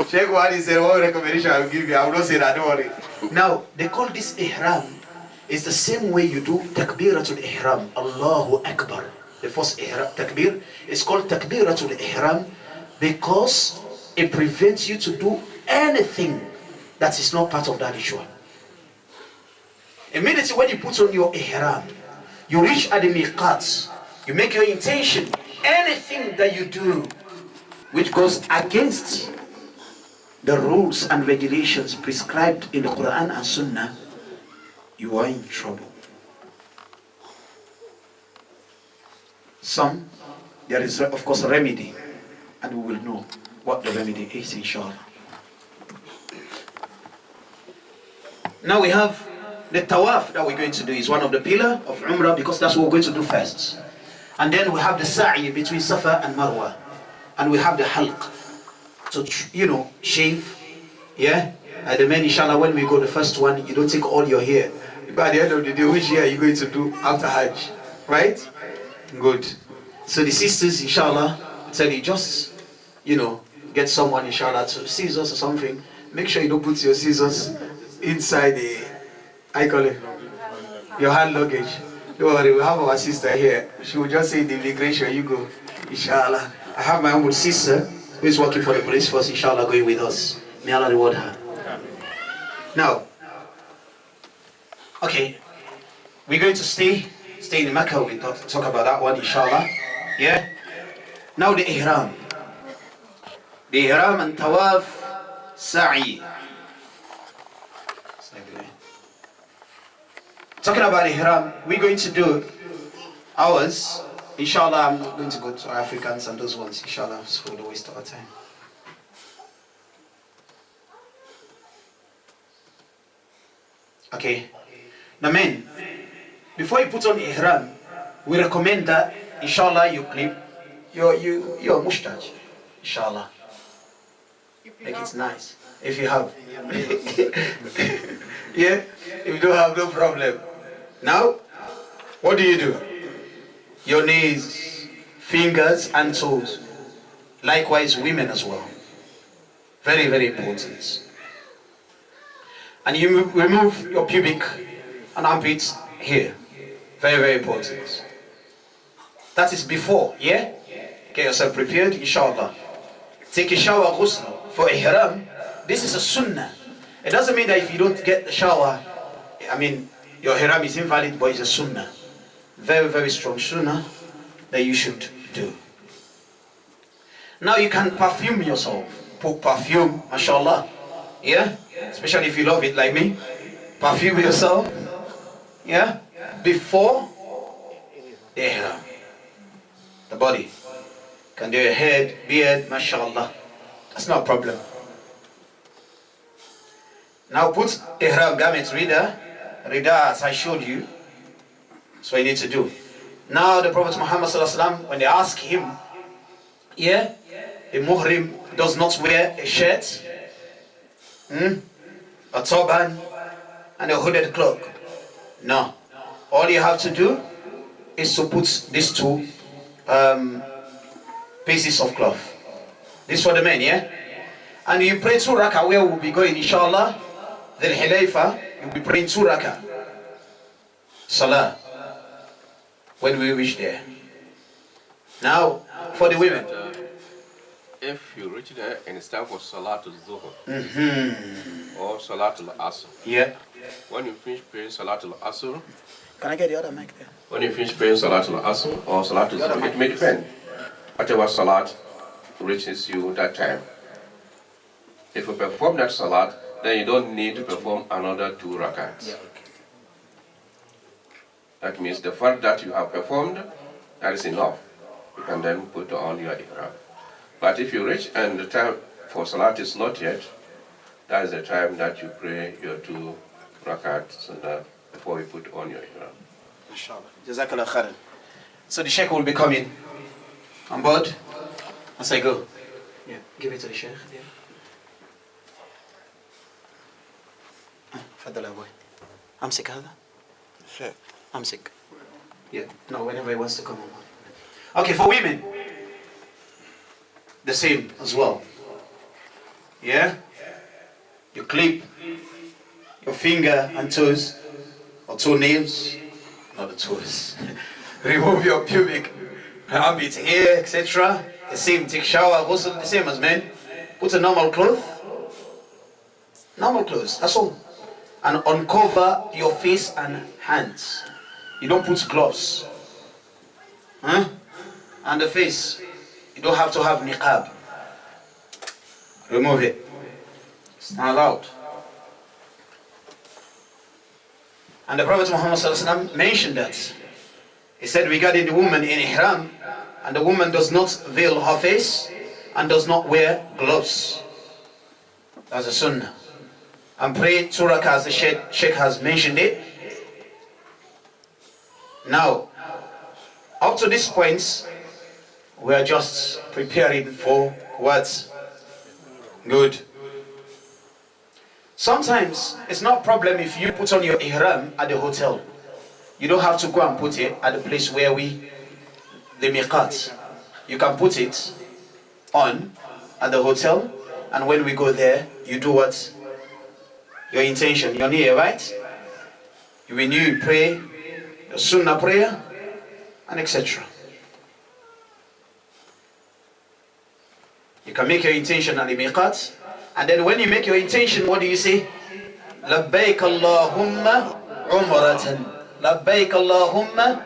Sheikh Wadi said, what recommendation I will give you? I will not say that, don't worry. Now, they call this ihram. It's the same way you do takbiratul ihram. Allahu Akbar. The first ihram, takbir, is called takbiratul ihram because it prevents you to do anything that is not part of that ritual. Immediately when you put on your ihram, you reach at the miqat, you make your intention, anything that you do which goes against the rules and regulations prescribed in the Quran and Sunnah, you are in trouble. There is of course a remedy, and we will know what the remedy is, inshallah. Now we have the tawaf that we're going to do. Is one of the pillars of Umrah because that's what we're going to do first. And then we have the sa'i between Safa and Marwa. And we have the halq. So, shave. Yeah? And the men, inshallah, when we go the first one, you don't take all your hair. By the end of the day, which hair are you going to do after Hajj? Right? Good. So the sisters, inshallah, tell you just, get someone, inshallah, to scissors or something. Make sure you don't put your scissors inside the, your hand luggage. Don't worry, we have our sister here. She will just say the immigration, you go, inshallah. I have my own sister who is working for the police force, inshallah, going with us. May Allah reward her. Now, okay, we're going to stay in Mecca. We talk about that one, inshallah. Yeah? Now the ihram. The ihram and tawaf, sa'i. Talking about ihram, we're going to do ours. Inshallah, I'm not going to go to Africans and those ones, inshallah, so we'll waste our time. Okay. Now men, before you put on ihram, we recommend that, inshallah, you clip your mustache. Inshallah. Make it nice. If you have. Yeah? If you don't have, no problem. Now, what do? Your knees, fingers and toes. Likewise, women as well. Very, very important. And you remove your pubic and armpits here. Very, very important. That is before, yeah? Get yourself prepared, inshallah. Take a shower, ghusl, for ihram. This is a sunnah. It doesn't mean that if you don't get the shower, your ihram is invalid, but it's a sunnah. Very, very strong sunnah that you should do. Now you can perfume yourself. Put perfume, mashallah. Yeah? Especially if you love it like me. Perfume yourself. Yeah? Before the ihram. The body. You can do your head, beard, mashallah. That's no problem. Now put ihram garments, rida as I showed you. That's what you need to do. Now the Prophet Muhammad sallallahu alaihi wasallam, when they ask him, yeah, a muhrim does not wear a shirt, a turban, and a hooded cloak. No. All you have to do is to put these two pieces of cloth. This for the men, yeah? And you pray 2 rakah where we'll be going, inshallah. Then Hulayfa, you'll be praying 2 rakah. Salah. When we reach there. Now, for the women. If you reach there and it's time for Salatul Zuhur or Salatul Asr. Yeah. When you finish praying Salatul Asr. Can I get the other mic there? When you finish praying Salatul Asr or Salatul Zuhur, it may depend. Whatever Salat reaches you that time. If you perform that Salat, then you don't need to perform another 2 rakats. Yeah, okay. That means the fact that you have performed, that is enough. You can then put on your ihram. But if you reach and the time for Salat is not yet, that is the time that you pray your 2 rakats before you put on your ihram. Inshallah. Jazakallah khairan. So the Sheikh will be coming on board as I go. Yeah, give it to the Sheikh. Yeah. فضل يا ابوي. امسك هذا. Sure. امسك. Yeah. No, whenever he wants to come on. Okay, for women, the same as well. Yeah? You clip your finger and toes, or toenails, not the toes. Remove your pubic armpit here, etc. The same, take shower, also the same as men. Put a normal clothes, that's all. And uncover your face and hands. You don't put gloves. Huh? And the face, you don't have to have niqab. Remove it. It's not allowed. And the Prophet Muhammad ﷺ mentioned that. He said regarding the woman in ihram, and the woman does not veil her face and does not wear gloves. That's a sunnah. And pray 2 rak'ah as the Sheikh has mentioned it. Now, up to this point, we are just preparing for what's good. Sometimes it's not a problem if you put on your ihram at the hotel. You don't have to go and put it at the place where the miqat. You can put it on at the hotel, and when we go there, you do what? Your intention, your niyyah, right? You renew, you pray, your sunnah prayer, and etc. You can make your intention at the miqat, and then when you make your intention, what do you say? Labbaik Allahumma umratan. Labbaik Allahumma.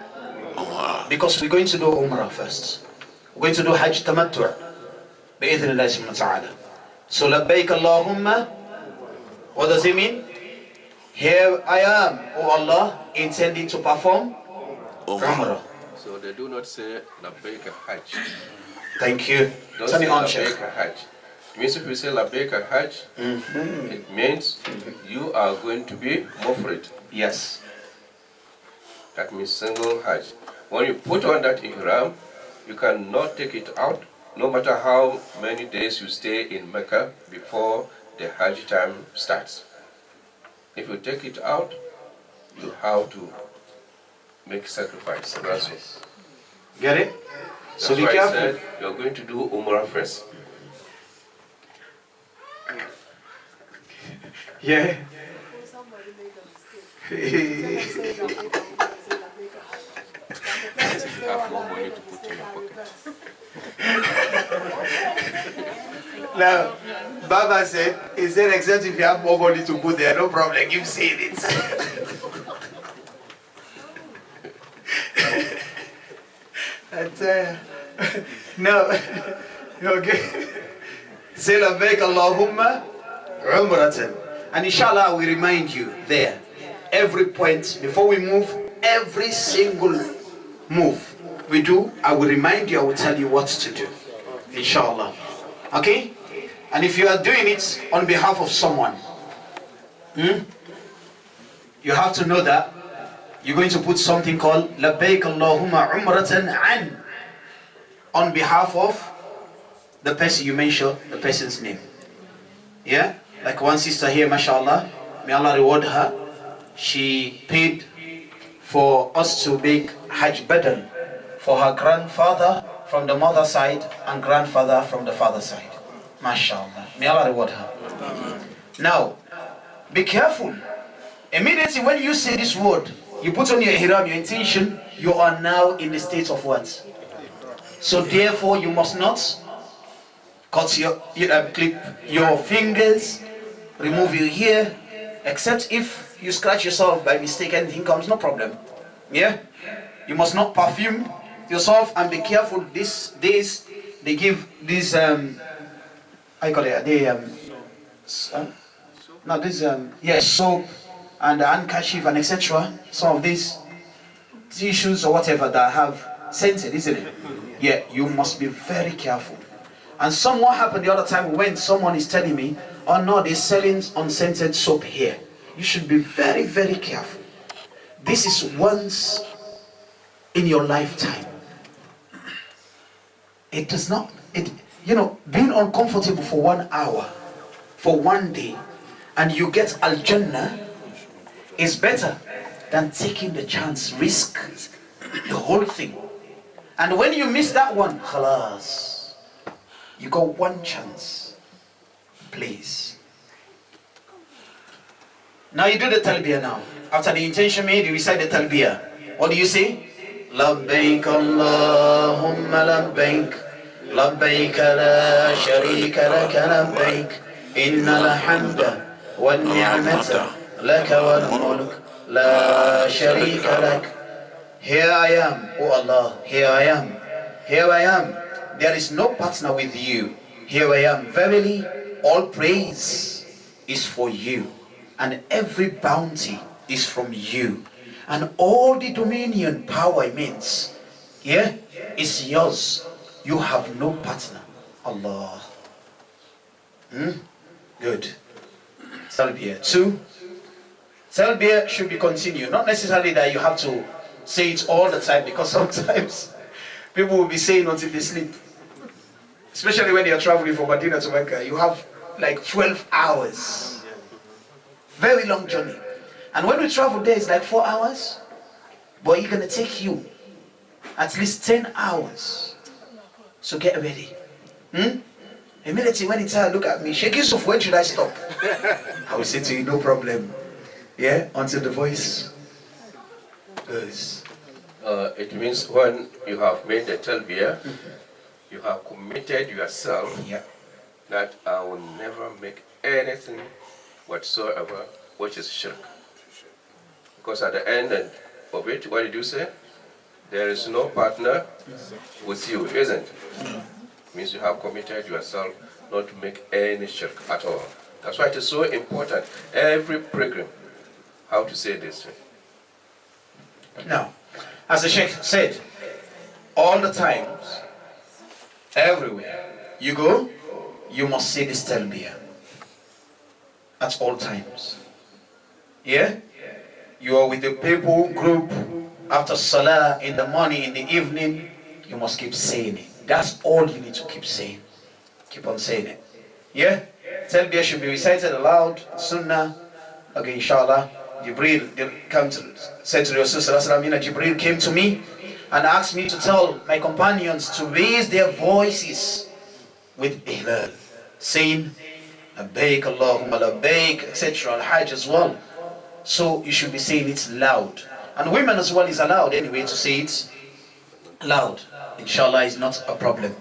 Because we're going to do umrah first. We're going to do Hajj tamattu' bi'idhnillahi subhanahu wa ta'ala. So Labbaik Allahumma, what does it mean? Here I am, O Allah, intending to perform umrah. So they do not say Labbaik Hajj. Thank you. Don't say Labbaik Hajj. It means if you say Labbaik Hajj, it means you are going to be mufrid. Yes. That means single Hajj. When you put on that ihram, you cannot take it out, no matter how many days you stay in Mecca before the Hajj time starts. If you take it out, you have to make sacrifice. That's it. Get it? That's So be why careful. I said you're going to do Umrah first. Yeah. Somebody made a mistake. You have more money to put in your pocket. Now, Baba said, except if you have more money to put there, no problem, keep saying it. No, okay. Say Labbaik Allahumma umratan. And inshallah, I will remind you there, every point, before we move, every single move we do, I will remind you, I will tell you what to do. Inshallah. Okay? And if you are doing it on behalf of someone, you have to know that you're going to put something called Labbaik Allahumma umratan an, on behalf of the person you mention, the person's name. Yeah? Like one sister here, mashallah, may Allah reward her. She paid for us to make Hajj badal for her grandfather from the mother side and grandfather from the father side. Mashallah. May Allah reward her. Now, be careful. Immediately when you say this word, you put on your ihram, your intention, you are now in the state of what? So therefore you must not cut clip your fingers, remove your hair, except if you scratch yourself by mistake, anything comes, no problem. Yeah? You must not perfume yourself, and be careful. These days they give these I call it soap and handkerchief and etc. Some of these tissues or whatever that have scented, isn't it? Yeah, you must be very careful. And what happened the other time when someone is telling me, oh no, they're selling unscented soap here. You should be very, very careful. This is once in your lifetime. It does not, being uncomfortable for 1 hour, for 1 day, and you get Al-Jannah is better than taking the chance, risk the whole thing. And when you miss that one, khalas, you got one chance. Please. Now you do the talbiyah now. After the intention made, you recite the talbiyah. What do you say? لبيك اللهم لبيك لبيك لا شريك لك لبيك إن الحمد والنعمة لك والملك لا شريك لك. Here I am, O Allah, here I am. Here I am. There is no partner with you. Here I am. Verily, all praise is for you, and every bounty is from you, and all the dominion, power means, yeah, is yours. You have no partner. Allah. Good. Talbiyah. 2. Talbiyah should be continued. Not necessarily that you have to say it all the time, because sometimes people will be saying until they sleep. Especially when you are traveling from Medina to Mecca. You have like 12 hours. Very long journey. And when we travel there, it's like 4 hours. But it's going to take you at least 10 hours. So get ready. Immediately when it's time, look at me. Sheikh Yusuf, when should I stop? I will say to you, no problem. Yeah, until the voice goes. It means when you have made the talbiyah, you have committed yourself that I will never make anything whatsoever which is shirk. Because at the end of it, what did you say? There is no partner with you, isn't it? Means you have committed yourself not to make any shirk at all. That's why it is so important, every pilgrim, how to say this thing. Now, as the Sheikh said, all the times, everywhere you go, you must say this talbiyah. At all times. Yeah? You are with the people group, after salah, in the morning, in the evening, you must keep saying it. That's all you need to keep saying. Keep on saying it. Yeah? Talbiyah should be recited aloud, sunnah. Okay, inshallah. Jibreel said to the Rasul, Jibreel came to me and asked me to tell my companions to raise their voices with ihlal, saying, Labbaik Allahumma labbaik, etc. Al-Hajj as well. So you should be saying it loud. And women as well is allowed anyway to say it loud. Inshallah is not a problem.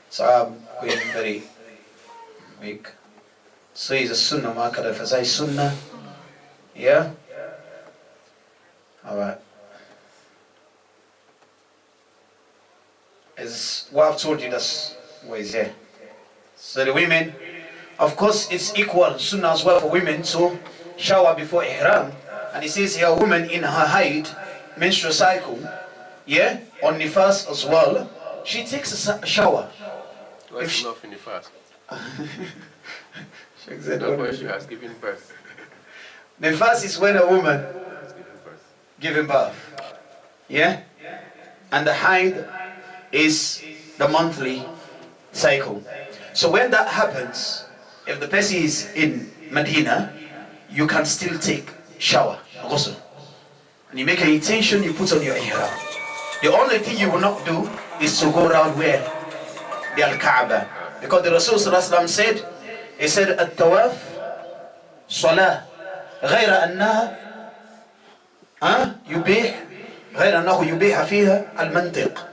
So I'm going very weak. So it's a sunnah, ma'akada fazai sunnah. Yeah? Alright. As what I've told you, that's what is here. So the women, of course, it's equal sunnah as well for women to shower before ihram. And it says here, a woman in her height, menstrual cycle, yeah, on nifas as well, she takes a shower. Why is she not in the fast? Not why she has given birth. Nifas is when a woman giving birth. Yeah? And the height is the monthly cycle. So when that happens, if the person is in Medina, you can still take shower, ghusl. And you make an intention, you put on your ihram. The only thing you will not do is to go around where? The Al-Kaaba. Because the Rasul said, he said, At-tawaf, salah, غير أنها يبيح غير أنه يبيح فيها المنطق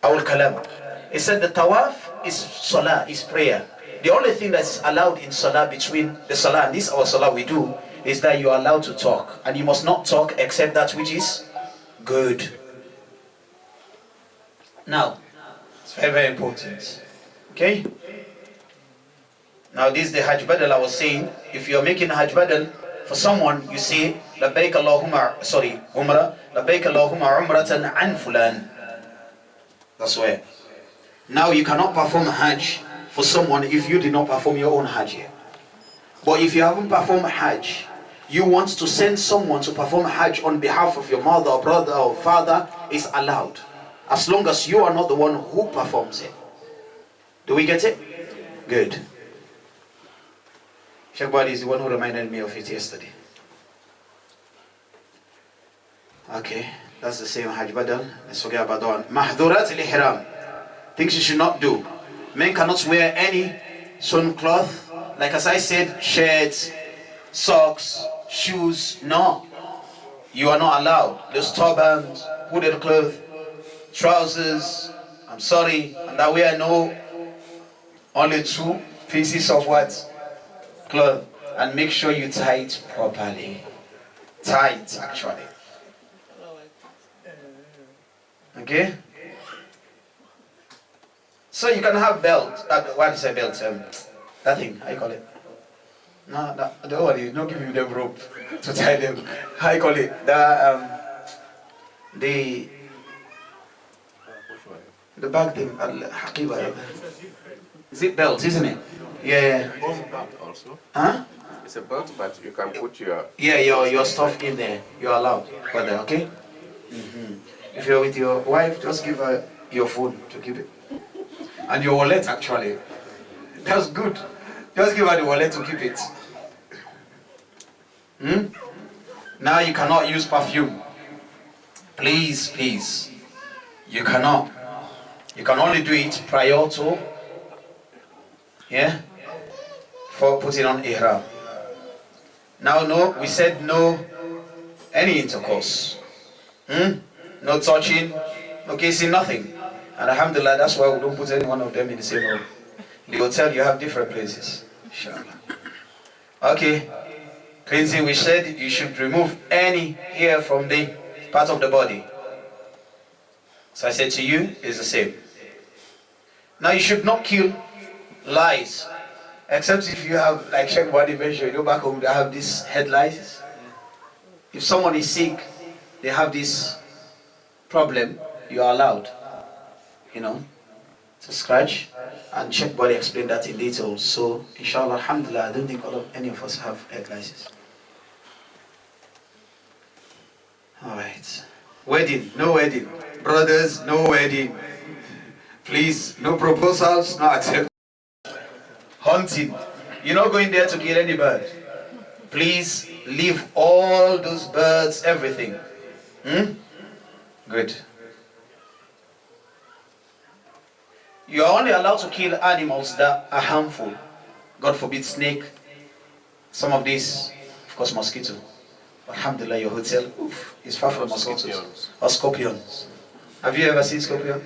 أو الكلام. He said the tawaf is salah, is prayer. The only thing that's allowed in salah between the salah and this our salah we do is that you are allowed to talk, and you must not talk except that which is good. Now, it's very, very important. Okay? Now this is the Hajj Badal I was saying. If you're making a Hajj Badal for someone, you say Labbaik Allahumma, Umrah, Labbaik Allahumma Umratan an Fulan. That's where. Now you cannot perform Hajj for someone if you did not perform your own Hajj here. But if you haven't performed Hajj, you want to send someone to perform Hajj on behalf of your mother or brother or father, is allowed. As long as you are not the one who performs it. Do we get it? Good. Sheikh BOADI is the one who reminded me of it yesterday. Okay, that's the same Hajj Badal. Let's forget about that one. Mahdurat al-Ihram. Things you should not do. Men cannot wear any sewn cloth, like as I said, shirts, socks, shoes. No, you are not allowed. Those turbans, hooded clothes, trousers. I'm sorry, underwear. No, only 2 pieces of what? Cloth, and make sure you tie it properly. Tight, actually. Okay. So you can have belt. What is a belt? That thing. How you call it? No, don't worry. Don't give you them rope to tie them. How you call it? The bag thing. Is it belt? Isn't it? Yeah. It's a belt also. Huh? It's a belt, but you can put your your stuff in there. You're allowed for that. Okay. If you're with your wife, just give her your phone to keep it. And your wallet, actually. That's good. Just give her the wallet to keep it. Now you cannot use perfume. Please, please. You cannot. You can only do it prior to, for putting on ihram. Now, no, we said no any intercourse. No touching, no kissing, nothing. And alhamdulillah, that's why we don't put any one of them in the same room. In the hotel, you have different places. Inshallah. Okay. Cleansing, we said you should remove any hair from the part of the body. So I said to you, it's the same. Now you should not kill lice. Except if you have, like Sheikh BOADI mentioned, you know, back home they have these head lice. If someone is sick, they have this problem, you are allowed, to scratch. And Sheikh BOADI explained that in detail. So, inshallah, alhamdulillah, I don't think any of us have head lice. Alright. Wedding, no wedding. Brothers, no wedding. Please, no proposals, no accept. Hunting. You're not going there to kill any bird. Please leave all those birds, everything. Good. You are only allowed to kill animals that are harmful. God forbid, snake. Some of these, of course, mosquito. Alhamdulillah, your hotel is far from mosquitoes. Or scorpions. Have you ever seen scorpion?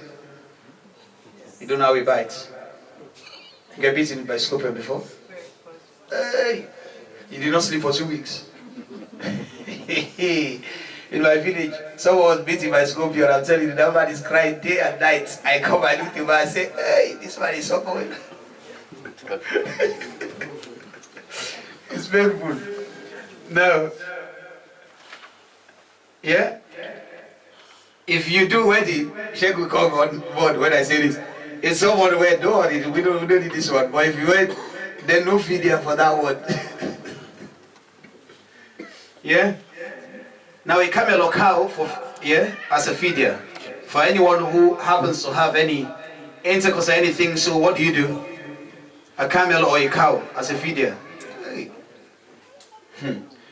You don't know how it bites. You get bitten by scorpion before? Hey, you did not sleep for 2 weeks. In my village, someone was bitten by scorpion. I'm telling you, that man is crying day and night. I come and look at him and say, hey, this man is so cold. It's painful. No. Yeah? If you do wedding, Sheikh will come on board when I say this. If someone went, don't worry, we don't need this one. But if you went, then no fidya for that one. Yeah? Now a camel or cow as a fidya. For anyone who happens to have any intercourse or anything, so what do? A camel or a cow as a fidya.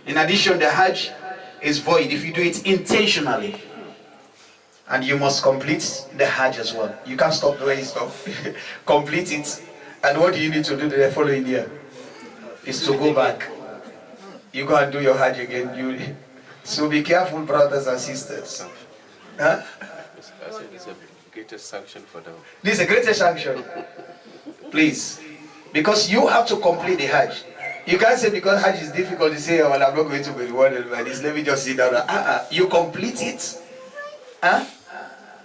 In addition, the Hajj is void if you do it intentionally. And you must complete the Hajj as well. You can't stop doing stuff. Complete it. And what do you need to do the following year? Is to go back. You go and do your Hajj again. So be careful, brothers and sisters. Huh? I said it's a greatest sanction for them. This is the greatest sanction. Please. Because you have to complete the Hajj. You can't say because Hajj is difficult, you say, oh, well, I'm not going to be rewarded by this. Let me just sit down. You complete it.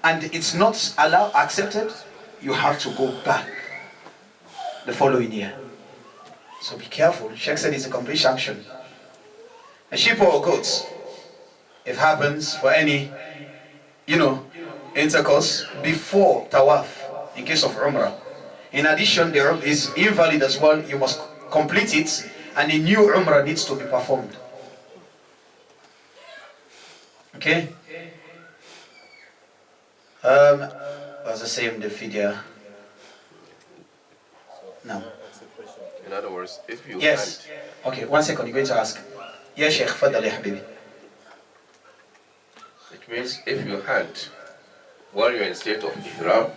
And it's not accepted, you have to go back the following year. So be careful. Sheikh said it's a complete sanction. A sheep or goats, it happens for any, intercourse before tawaf, in case of umrah. In addition, there is invalid as well. You must complete it, and a new umrah needs to be performed. Okay? As I say in the video. No. In other words, if you Yes. Okay, 1 second, you're going to ask. Yes, Sheikh, Fadali Habibi. It means if you hunt while you're in state of ihram,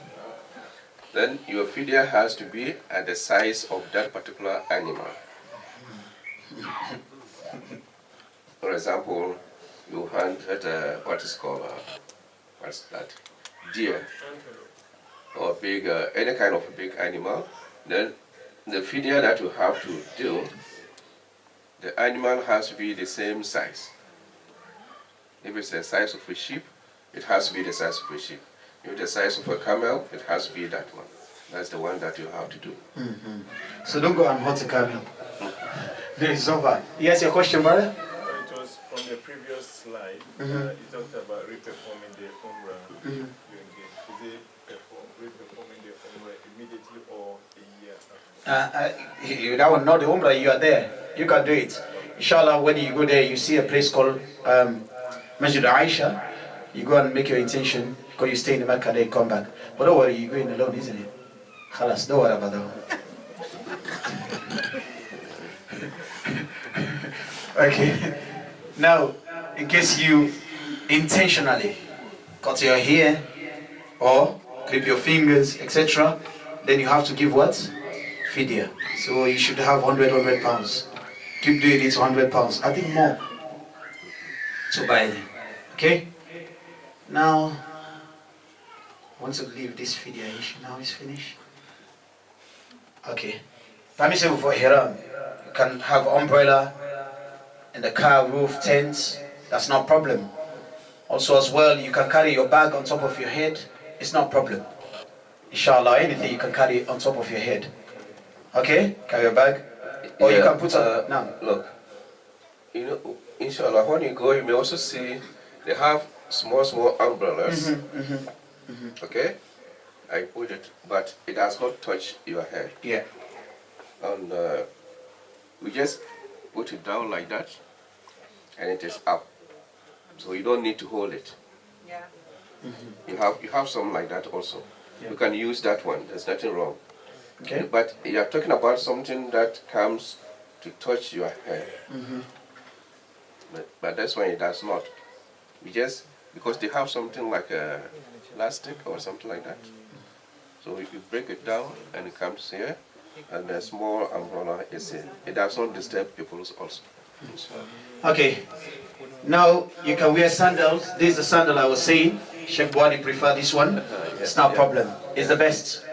then your fidya has to be at the size of that particular animal. For example, you hunted what is called what's that? Deer or big any kind of big animal. Then the fidya that you have to do, the animal has to be the same size. If it's the size of a sheep, it has to be the size of a sheep. If it's the size of a camel, it has to be that one. That's the one that you have to do. So don't go and hunt a camel. There is over. Yes, your question, brother? It was from the previous slide. You talked about re-performing the umrah you engage. Is it re-performing the umrah immediately or a year after? That one, not the umrah, you are there. You can do it. Inshallah, when you go there, you see a place called Masjid Aisha. You go and make your intention, because you stay in the Mecca, then come back. But don't worry, you're going alone, isn't it? Khalas, don't worry about that one. Okay. Now, in case you intentionally cut your hair or clip your fingers, etc., then you have to give what? Fidya. So you should have 100 pounds. Keep doing it, 100 pounds. I think more to buy them. Okay? Now, I want to leave this video now it's finished. Okay. Permissible for Ihram. You can have umbrella in the car roof, tents. That's not a problem. Also as well, you can carry your bag on top of your head. It's not a problem. Inshallah, anything you can carry on top of your head. Okay? Carry your bag. Or you can put on... now. Look, you know, inshallah, when you go, you may also see they have small umbrellas. Okay? I put it, but it does not touch your head. Yeah. And we just put it down like that, and it is up. So you don't need to hold it. Yeah. You have some like that also. Yeah. You can use that one. There's nothing wrong. Okay. But you are talking about something that comes to touch your hair. But that's why it does not. We just, because they have something like a plastic or something like that. So if you break it down and it comes here, and the small umbrella is in, it does not disturb people also. Okay. Now you can wear sandals. This is the sandal I was saying. Sheikh BOADI prefer this one. It's not a problem. It's the best.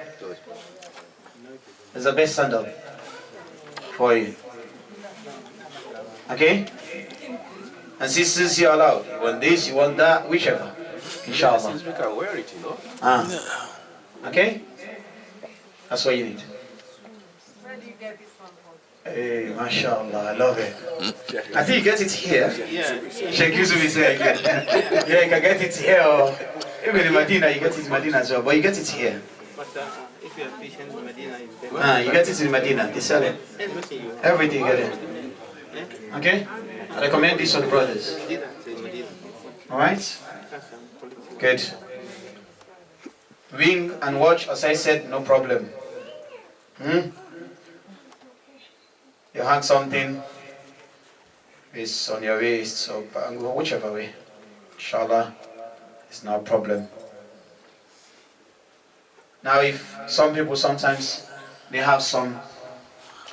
It's the best sandal for you. Okay? And since you're allowed, you want this, you want that, whichever. Inshallah. Since we can wear it, you know. Okay? That's what you need. Where do you get this one from? Hey, mashallah, I love it. I think you get it here. Yeah. Sheikh Yusuf is saying again. Yeah, you can get it here or even in Medina, you get it in Medina as well, but you get it here. But if you are patient in Medina, it's better. You get it in Medina, they sell it. Everything you Everything you get it. Okay? I recommend this for the brothers. Medina, say Medina. Alright? That's quality. Good. Wing and watch, as I said, no problem. You hang something, it's on your waist, so whichever way. Inshallah, it's no problem. Now if some people sometimes, they have some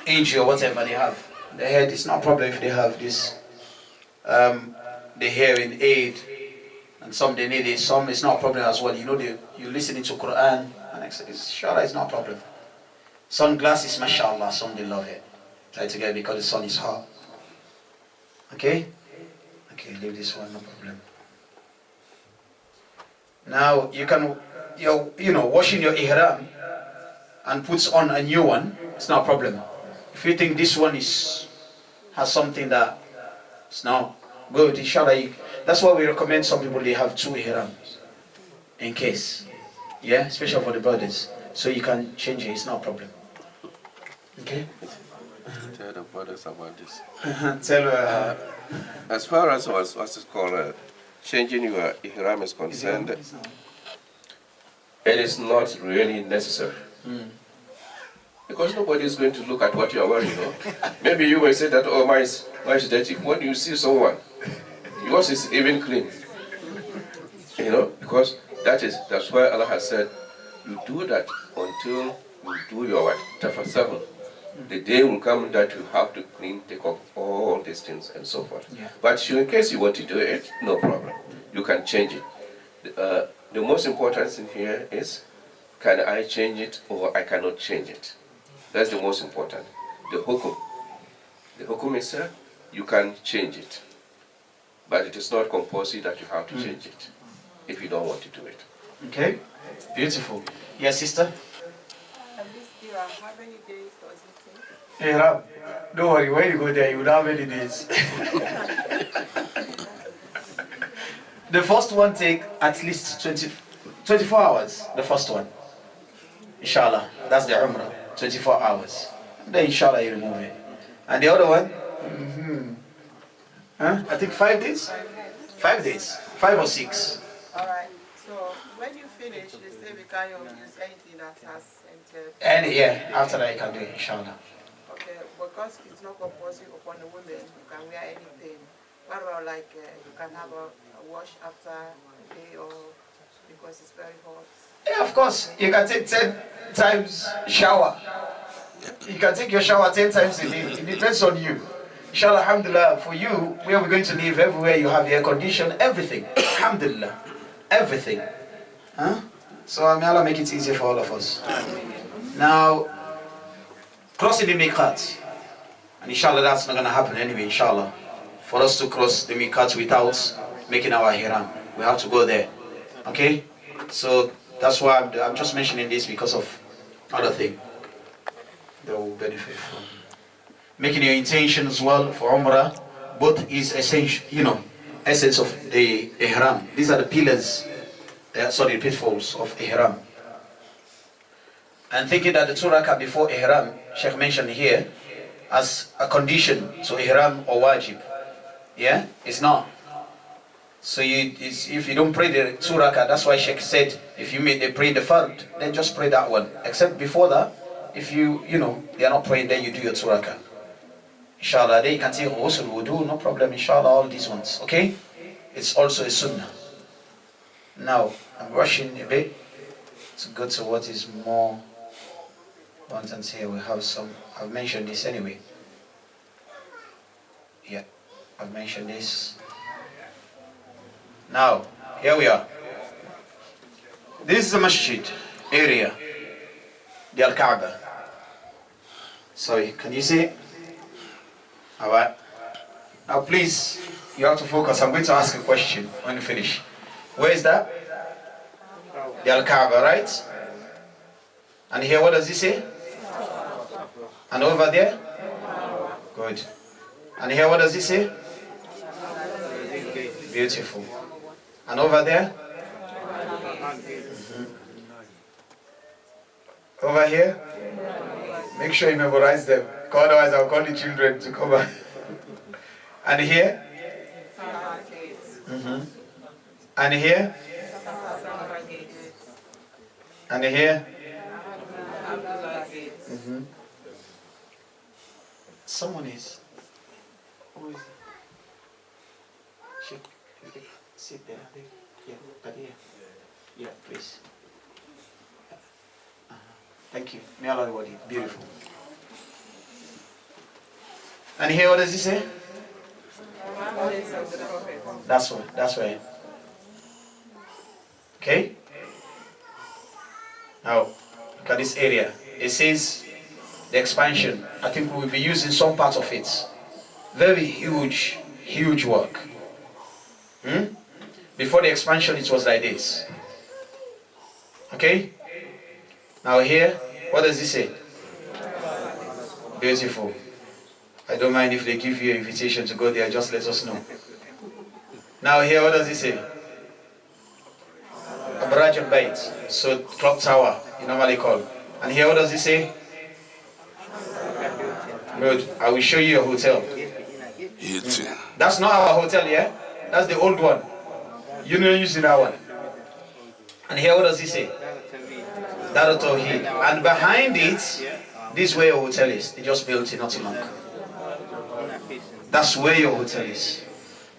injury or whatever they have, the head, it's not a problem if they have this, the hearing aid, and some they need it, some it's not a problem as well. You know, you're listening to Quran, and inshallah it's not a problem. Sunglasses, mashallah, some they love it. Try to get it because the sun is hot. Okay? Okay, leave this one, no problem. Now you can, washing your ihram and puts on a new one, it's not a problem. If you think this one has something that is not good, inshallah, that's why we recommend some people they have 2 ihrams in case. Yeah, especially for the brothers. So you can change it, it's not a problem. Okay? Tell the brothers about this. Tell As far as what's it called, changing your ihram is concerned, it is not really necessary. Because nobody is going to look at what you are wearing, you know. Maybe you will say that, oh, mine is dirty. When you see someone, yours is even clean. You know, because that's why Allah has said, You do that until you do your what? Tafasahul. The day will come that you have to clean, take off all these things and so forth. Yeah. But in case you want to do it, no problem. You can change it. The most important thing here is, can I change it or I cannot change it? That's the most important. The hukum. The hukum is you can change it. But it is not compulsory that you have to change it if you don't want to do it. Okay, beautiful. Yes, sister? And this Kira, how many days does it take? Hey, Ram, don't worry, when you go there, you will have many days. The first one take at least 24 hours, the first one. Inshallah, that's the Umrah, 24 hours. Then inshallah you remove it. And the other one? I think 5 days? 5 days, 5 or 6. Alright, so when you finish, they say we can't use anything that has entered. And yeah, after that you can do it, inshallah. Okay, because it's not compulsory upon the women, you can wear anything. What about like you can have a wash after a day or because it's very hot? Yeah, of course, you can take 10 times shower. You can take your shower 10 times a day. It depends on you. Inshallah, alhamdulillah, for you, where we're going to live, everywhere you have air condition, everything. Alhamdulillah. Everything. Huh? So may Allah make it easier for all of us. Now, crossing the miqat. And inshallah, that's not going to happen anyway, inshallah. For us to cross the miqat without making our ihram, we have to go there. Okay? So that's why I'm just mentioning this because of other thing that will benefit from. Making your intention as well for Umrah, both is essential, essence of the ihram. These are the pillars, pitfalls of ihram. And thinking that the 2 rakah before ihram, Sheikh mentioned here, as a condition to ihram or wajib. Yeah, it's not. So if you don't pray the 2 rakah, that's why Sheikh said, if you pray the fard, then just pray that one. Except before that, if they are not praying, then you do your 2 rakah. Inshallah, then you can say ghusl, wudu, no problem, inshallah, all these ones, okay? It's also a sunnah. Now, I'm rushing a bit to go to what is more abundant here. We have some, I've mentioned this anyway. Yeah, I've mentioned this. Now, here we are. This is the masjid area, the Al-Kaaba. Sorry, can you see it? Alright. Now please, you have to focus. I'm going to ask a question when you finish. Where is that? The Al-Kaaba, right? And here, what does it say? And over there? Good. And here, what does it say? Beautiful. And over there? Over here? Make sure you memorize them. Otherwise, I'll call the children to come back. And here? And here? And here? Someone is. Who is it? Sheikh, sit there. Yeah, but here. Yeah, please. Thank you. May Allah reward you. Beautiful. And here, what does he say? That's right. Okay? Now, look at this area. It says the expansion. I think we will be using some part of it. Very huge work. Before the expansion, it was like this. Okay? Now here, what does he say? Beautiful. I don't mind if they give you an invitation to go there, just let us know. Now here, what does he say? Abraj al-Bayt, so clock tower, you normally call. And here, what does he say? Good, I will show you a hotel. That's not our hotel, yeah? That's the old one. You know using that one. And here, what does he say? Darut Tawheed. And behind it, this is where your hotel is. They just built it not too long. That's where your hotel is.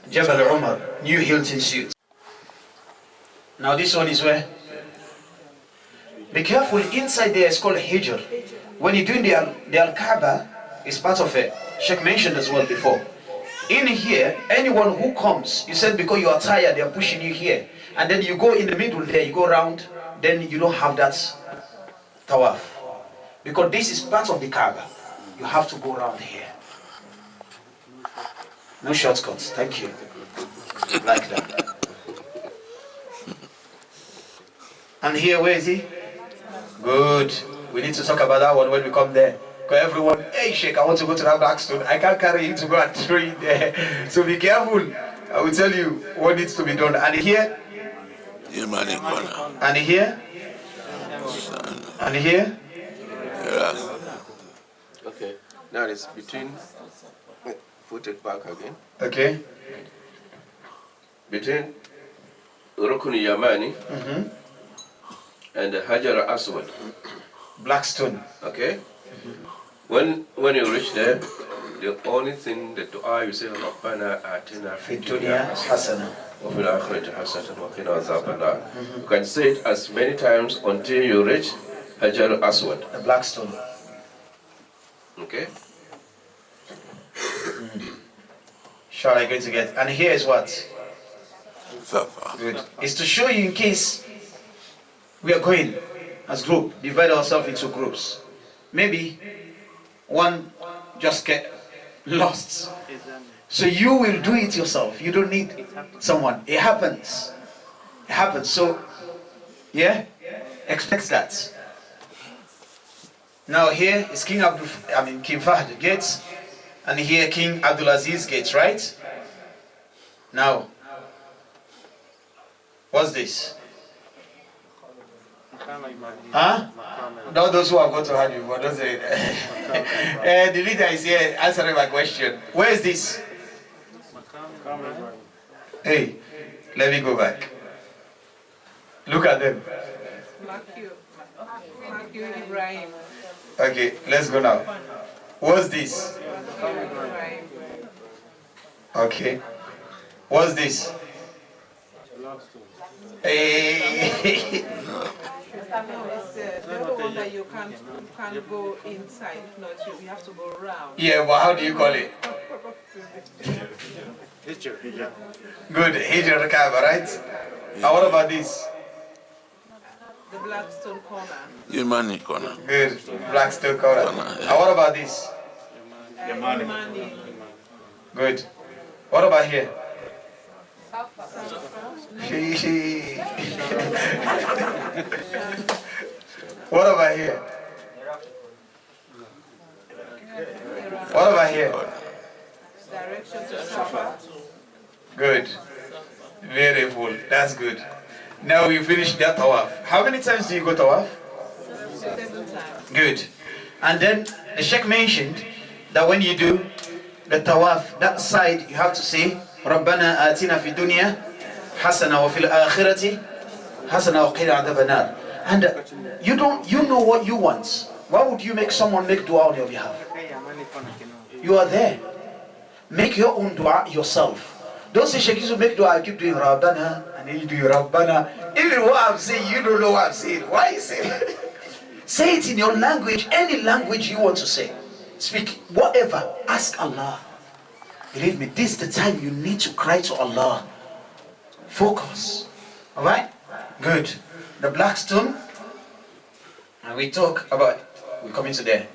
Jabal Umar, New Hilton Suite. Now this one is where? Be careful, inside there is called Hijr. When you're doing the Al-Kaaba, it's part of it. Sheikh mentioned as well before. In here, anyone who comes, you said because you are tired, they are pushing you here. And then you go in the middle there, you go around, then you don't have that tawaf. Because this is part of the Kaaba. You have to go around here. No shortcuts, thank you. Like that. And here, where is he? Good. We need to talk about that one when we come there. Because everyone, hey Sheikh, I want to go to that Blackstone. I can't carry you to go and throw it there. So be careful. I will tell you what needs to be done. And here? And here? And here? Okay. Now it's between. Put it back again. Okay. Between Rukun Yamani and the Hajar Aswad. Blackstone. Okay. When you reach there, the only thing that dua you say, Rabbana atina fid dunya hasana wa fil akhirati hasanatan wa qina adhaban nar. You can say it as many times until you reach Hajar Aswad. The Blackstone. Okay. Sure, I'm going to get. And here is what? Good. It's to show you in case we are going as group, divide ourselves into groups. Maybe one just get lost. So you will do it yourself. You don't need someone. It happens. It happens. So, yeah, expect that. Now here is King Fahd gates, and here King Abdulaziz gates, right? Now, what's this? Huh? Not those who have got to Hajj before, don't say it. The leader is here answering my question. Where is this? Hey, let me go back. Look at them. Ibrahim. Okay, let's go now. What's this? Okay. What's this? Hey. No, it's the other one that you can't go inside. No, you have to go around. Yeah, but how do you call it? Good, Hijr al-Kaaba, right? Now what about this? The Blackstone corner. Yemani corner. Good, Blackstone corner. Now what about this? Yemani. Good. What about here? What about here? What about here? Direction to Safa. Good. Very full. That's good. Now we finished that tawaf. How many times do you go tawaf? 7 times. Good. And then the Sheikh mentioned that when you do the tawaf, that side you have to say, رَبَّنَا آتِنَا فِي الدُّنْيَا حَسَنًا وَفِي الْآخِرَةِ حَسَنًا وَقِنَا عَذَابَ النَّارِ. And you know what you want. Why would you make someone make dua on your behalf? You are there. Make your own dua yourself. Don't say Sheikh Yusuf make dua, I keep doing Rabbana, and then you do Rabbana. Even what I'm saying, you don't know what I'm saying. Why you say it? Say it in your language, any language you want to say. Speak whatever. Ask Allah. Believe me, this is the time you need to cry to Allah. Focus. Alright? Good. The Blackstone. And we talk about, we're coming to there.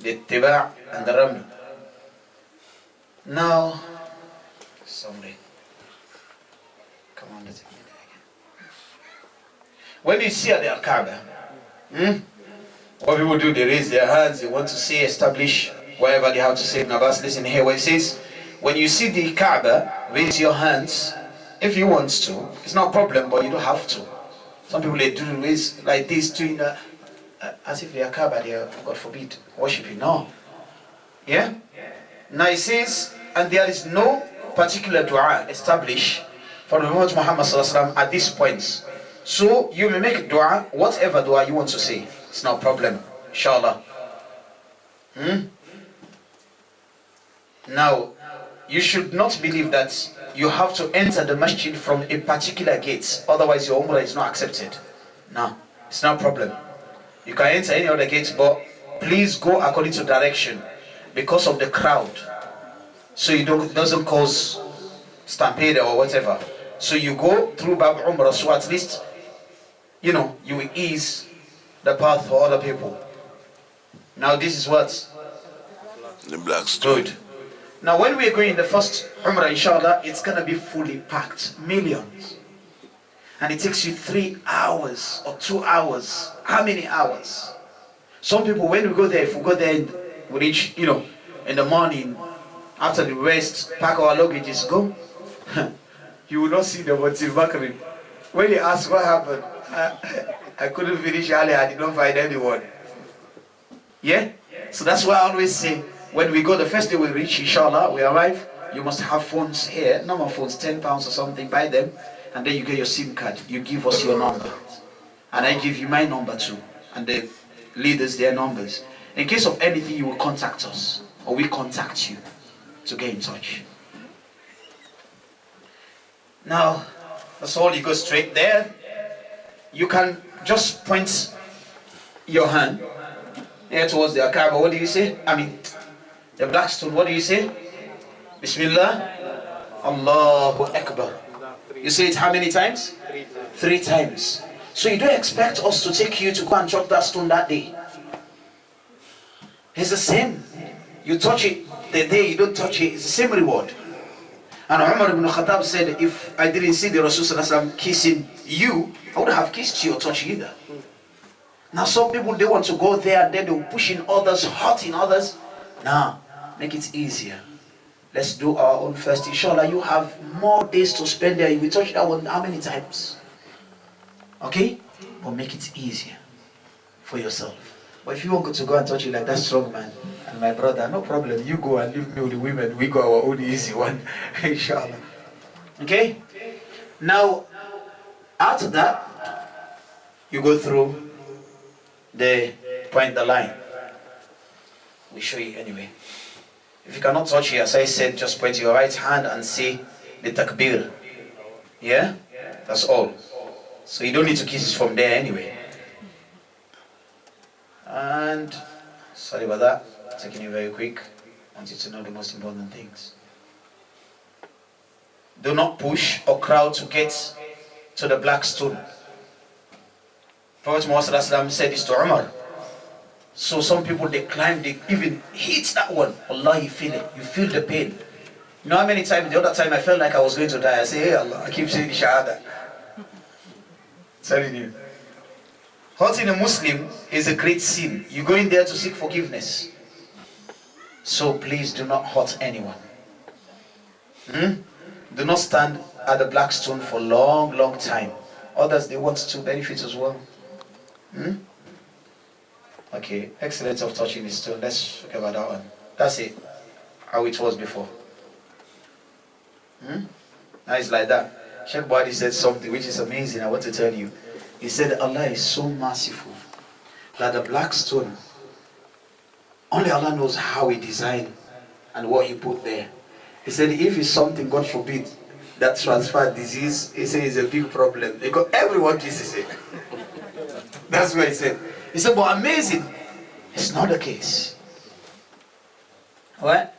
The Tiba and the Raml. Now, somebody. Come on, let's take it again. When you see at the Al-Kaaba, what people do, they raise their hands, they want to say, establish whatever they have to say. Ibn Abbas, listen here, where it says, when you see the Kaaba, raise your hands. If you want to, it's not a problem, but you don't have to. Some people, they do raise like this, doing as if they are Kaaba, they are, God forbid, worshiping. No. Yeah? Now it says, and there is no particular dua established for the Prophet Muhammad at this point. So you may make dua, whatever dua you want to say. It's no problem, inshallah. Now, you should not believe that you have to enter the masjid from a particular gate, otherwise your umrah is not accepted. No. It's not a problem. You can enter any other gate, but please go according to direction because of the crowd. So it doesn't cause stampede or whatever. So you go through Bab Umrah, so at least, you know, you will ease the path for other people. Now this is what? The black stone. Good. Now when we are going the first Umrah, inshallah, it's going to be fully packed. Millions. And it takes you 3 hours or 2 hours. How many hours? Some people, when we go there, if we go there and we reach, you know, in the morning, after the rest, pack our luggages, go. You will not see them until Bakri. When they ask what happened, I couldn't finish earlier, I did not find anyone. Yeah? So that's why I always say, when we go the first day we reach, inshallah, we arrive, you must have phones here, normal phones, £10 or something, buy them, and then you get your SIM card. You give us your number. And I give you my number too. And the leaders, their numbers. In case of anything, you will contact us, or we contact you to get in touch. Now, that's all. You go straight there. You can just point your hand here towards the Kaaba. What do you say? I mean, the black stone. What do you say? Bismillah, Allahu Akbar. You say it how many times? 3 times. So you don't expect us to take you to go and chop that stone that day. It's the same. You touch it the day you don't touch it, it's the same reward. And Umar ibn Khattab said, if I didn't see the Rasul kissing you, I wouldn't have kissed you or touched you either. Now some people, they want to go there and then they're pushing others, hurting others. Now, make it easier. Let's do our own first. Inshallah, you have more days to spend there. You will touch that one how many times? Okay? But make it easier for yourself. But if you want to go and touch it like that strong man, and my brother, no problem. You go and leave me with the women. We go our own easy one. Inshallah. Okay? Now, after that, you go through the point the line. We show you anyway. If you cannot touch it, as I said, just point your right hand and say the takbir. Yeah? That's all. So you don't need to kiss it from there anyway. And sorry about that. Taking it very quick. I want you to know the most important things. Do not push or crowd to get to the black stone. Prophet Muhammad said this to Umar. So some people, they climb, they even hit that one. Allah, you feel it. You feel the pain. You know how many times, the other time I felt like I was going to die. I say, hey Allah, I keep saying the Shahada. Telling you. Hurting a Muslim is a great sin. You go in there to seek forgiveness. So please do not hurt anyone. Do not stand at the black stone for a long, long time. Others, they want to benefit as well. Okay, excellence of touching the stone. Let's forget about that one. That's it. How it was before. Now it's like that. Sheikh BOADI said something which is amazing. I want to tell you. He said Allah is so merciful that the black stone, only Allah knows how He designed and what He put there. He said if it's something, God forbid, that transfer disease, he said it's a big problem because everyone kisses it. That's what he said. He said, but amazing, it's not the case. What?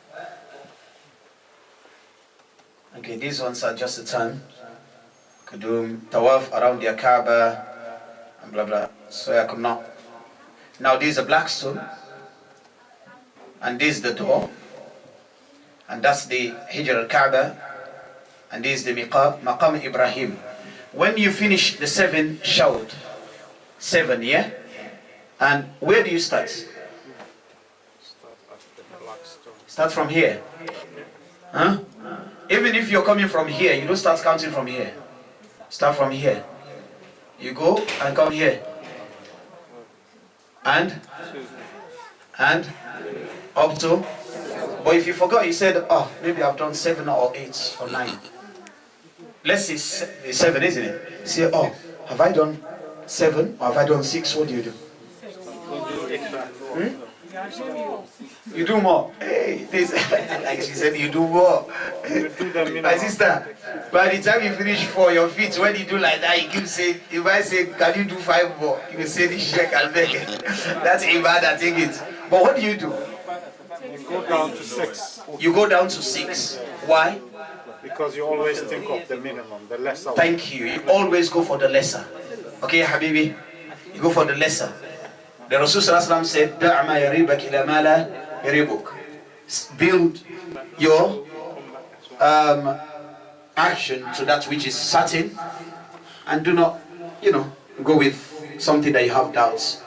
Okay, these ones are just the time. Could do tawaf around the Kaaba and blah blah. So I could not. Now this is a black stone, and this is the door, and that's the Hijr al-Kaaba, and this is the Maqam Ibrahim. When you finish the 7, shout 7, yeah? And where do you start? Start from here. Huh? Even if you're coming from here, you don't start counting from here. Start from here. You go and come here. And up to. But if you forgot, you said, oh, maybe I've done 7 or 8 or 9. Let's say 7, isn't it? Say, oh, have I done 7 or have I done 6? What do you do? You do more. Hey, this, like she said, you do more. My sister, by the time you finish 4, your feet, when you do like that, you keep saying, if I say, can you do 5 more? You will say, this sheikh, I'll make it. That's Ibadah, take it. But what do? You go down to 6. You go down to 6. Why? Because you always think of the minimum, the lesser. Thank you. You always go for the lesser. Okay, Habibi? You go for the lesser. The Rasul said, دَعْ مَا يَرِيبَكِ إِلَى مَا لَا يَرِيبُكَ. Build your action to that which is certain, and do not, go with something that you have doubts.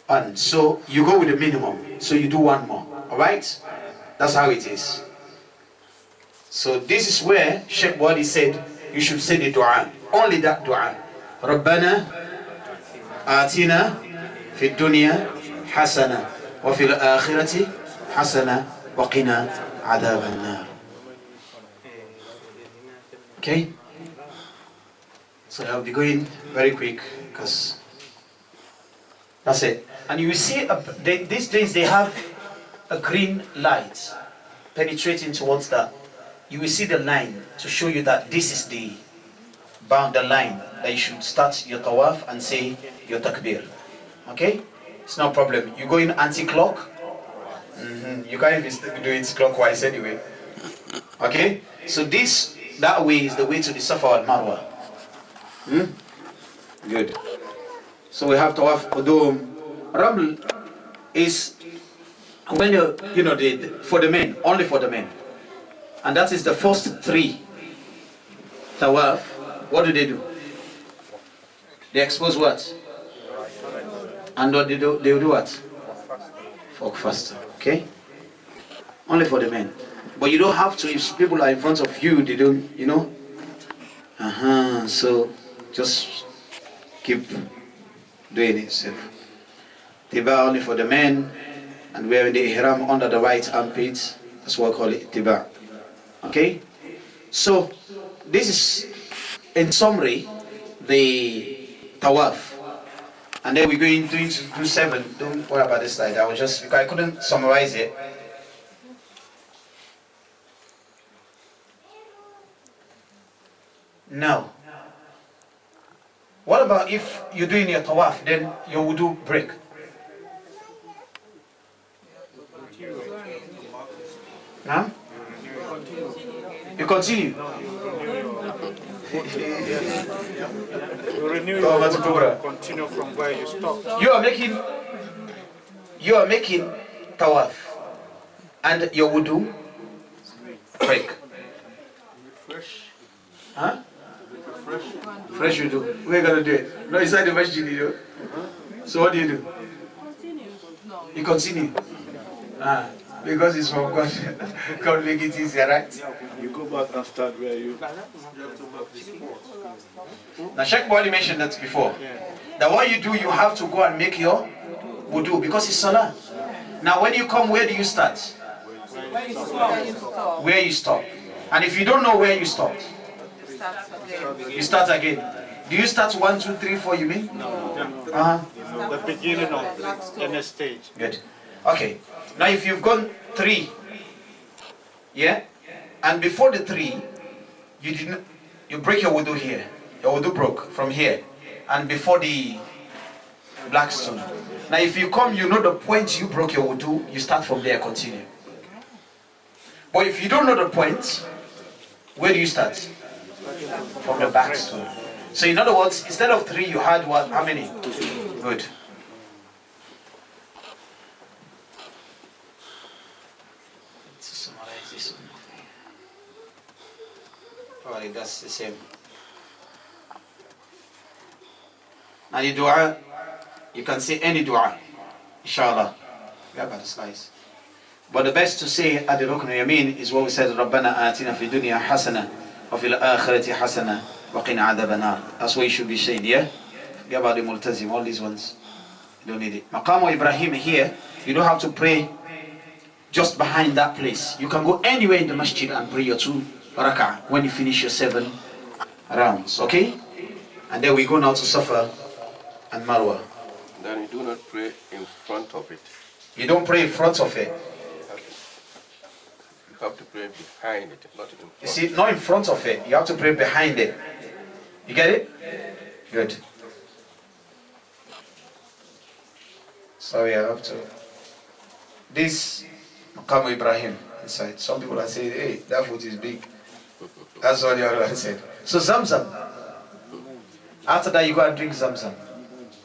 And so you go with the minimum. So you do 1 more. Alright? That's how it is. So this is where Sheikh BOADI said you should say the dua. Only that dua. رَبَّنَا آتِنَا فِي الدُّنْيَا حَسَنَةً وَفِي الْآخِرَةِ حَسَنَةً وَقِنَا عَذَابَ النَّارِ. Okay? So I'll be going very quick because that's it. And you will see, these days they have a green light penetrating towards that. You will see the line to show you that this is the line that you should start your tawaf and say your takbir. Okay? It's no problem. You go in anti-clock. You can't even do it clockwise anyway. Okay? So that way is the way to the Safa and Marwa. Good. So we have tawaf qudum. Raml is when for the men, only for the men. And that is the first 3 tawaf. What do? They expose what? And what they do what? Walk faster. Okay? Only for the men. But you don't have to, if people are in front of you, they don't, so just keep doing it. So, tiba only for the men, and wearing the ihram under the right armpit. That's what I call it, tiba. Okay? So, this is, in summary, the tawaf. And then we're going to do 7. Don't worry about this slide. Because I couldn't summarize it. Now, what about if you're doing your tawaf, then your wudu break? Huh? You continue. You renew your wudu, continue from where you stopped. You are making tawaf, and your wudu break. Huh? Fresh you do. We're gonna do it. No, inside the masjid you do. So what do? You continue. Because it's from God. God make it easier, right? You go back and start where you. Now Sheikh BOADI mentioned that before. That what you do, you have to go and make your wudu because it's salah. Now when you come, where do you start? Where you stop. And if you don't know where you stopped, you start again. Do you start 1, 2, 3, 4, you mean? No. The beginning of any stage. Good. Okay. Now if you've gone 3, yeah? And before the 3, you break your wudu here. Your wudu broke from here. And before the black stone. Now if you come, you know the point you broke your wudu, you start from there, continue. But if you don't know the point, where do you start? From the back stone. So in other words, instead of 3, you had what? How many? Good. To summarize this one. Probably that's the same. Now the dua, you can say any dua, inshallah. We have got the slides. But the best to say at the Rukn al-Yamin is what we said, رَبَّنَا آتِنَا فِي الدُّنْيَا حَسَنَةً وَفِي الْآخِرَةِ حَسَنَةً وَقِنَا عَذَابَ النَّارِ. That's what you should be saying, yeah? Forget about the multazim, all these ones. You don't need it. Maqam Ibrahim here, you don't have to pray just behind that place. You can go anywhere in the masjid and pray your 2 rak'ah when you finish your 7 rounds, okay? And then we go now to Safa and Marwa. Then you do not pray in front of it. You don't pray in front of it. You have to pray behind it, not in front. You see, not in front of it. You have to pray behind it. You get it? Good. Sorry, I have to. This Maqam Ibrahim inside. Some people are saying, hey, that food is big. That's what the other one said. So Zamzam. After that, you go and drink Zamzam.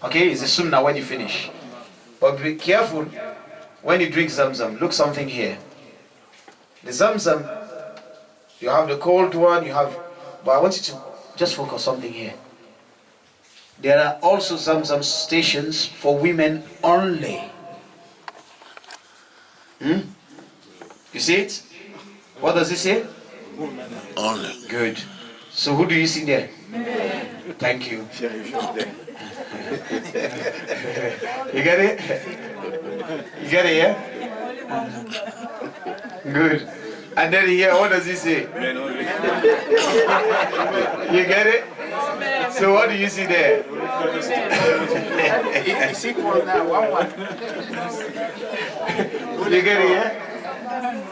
Okay, it's a sunnah when you finish. But be careful when you drink Zamzam. Look something here. The Zamzam, you have the cold one, you have, but I want you to just focus something here. There are also Zamzam stations for women only. You see it? What does it say? Only. Good. So who do you see there? Thank you. You get it? You get it, yeah? Good. And then here, what does he say? You get it? So what do you see there? It's equal now, 1-1. You get it, yeah?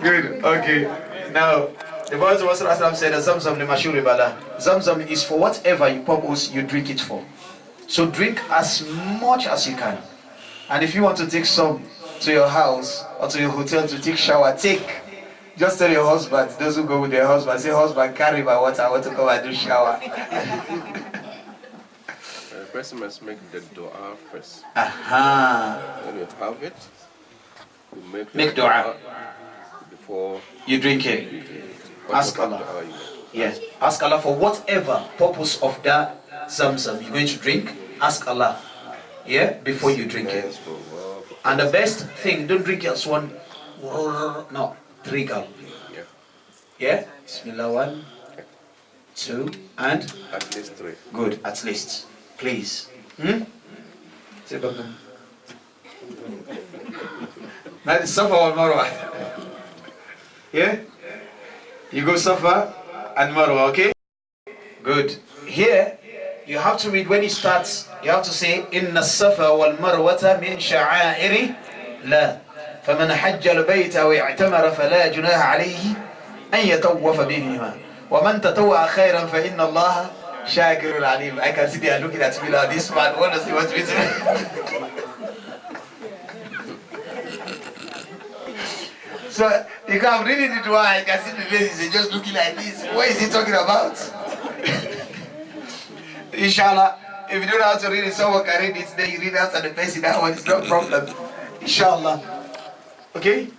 Good, okay. Now, the Prophet ﷺ said that Zamzam the Mashur Ibadah. Zamzam is for whatever you purpose you drink it for. So drink as much as you can. And if you want to take some to your house or to your hotel to take shower, take. Just tell your husband, those who go with their husband, say, husband, carry my water, I want to come and do shower. The person must make the dua first. Aha. When you have it, you Make dua before you drink it. Ask Allah. Yes. Ask Allah for whatever purpose of that Zamzam you're going to drink. Ask Allah. Yeah, before you drink it. And the best thing, don't drink just one. No, 3 gulp. Yeah. Bismillah, 1, 2, and At least 3. good. At least, please. Say welcome. That is Safa or Marwa. Yeah. You go Safa and Marwa. Okay. Good. Here, you have to read when it starts. You have to say, Inna Safa wal Marwata min sha'airi la. فمن حج البيت أو اعتمر فلا جناح عليه أن يطوف بهما ومن تطوع خيرا فإن الله شاكر عليم. I can see they are looking at me now. This man, what does he want me to do? So you can read it to I can see the ladies, they're just looking like this. What is he talking about? Inshallah, if you don't know how to read it, someone can read it, then you read after the person. That one is no problem. Inshallah. Okay?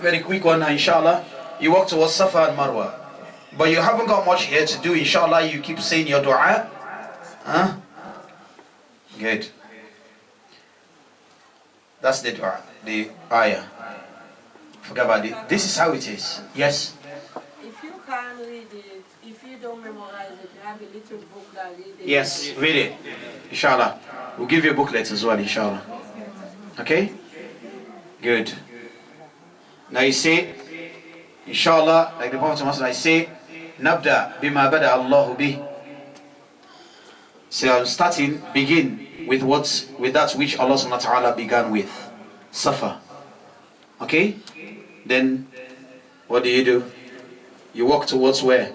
Very quick one, inshallah. You walk towards Safa and Marwa. But you haven't got much here to do. Inshallah, you keep saying your dua. Huh? Good. That's the dua, the ayah. Forget about it. This is how it is. Yes? If you can't read it, if you don't memorize it, you have a little book that read it. Yes, read it. Inshallah. We'll give you a booklet as well, inshallah. Okay? Good. Now you say, inshallah, like the Prophet Muhammad, I say, Nabda bima bada Allahu bih. So I'm starting, begin with that which Allah subhanahu wa ta'ala began with. Safa. Okay? Then, what do? You walk towards where?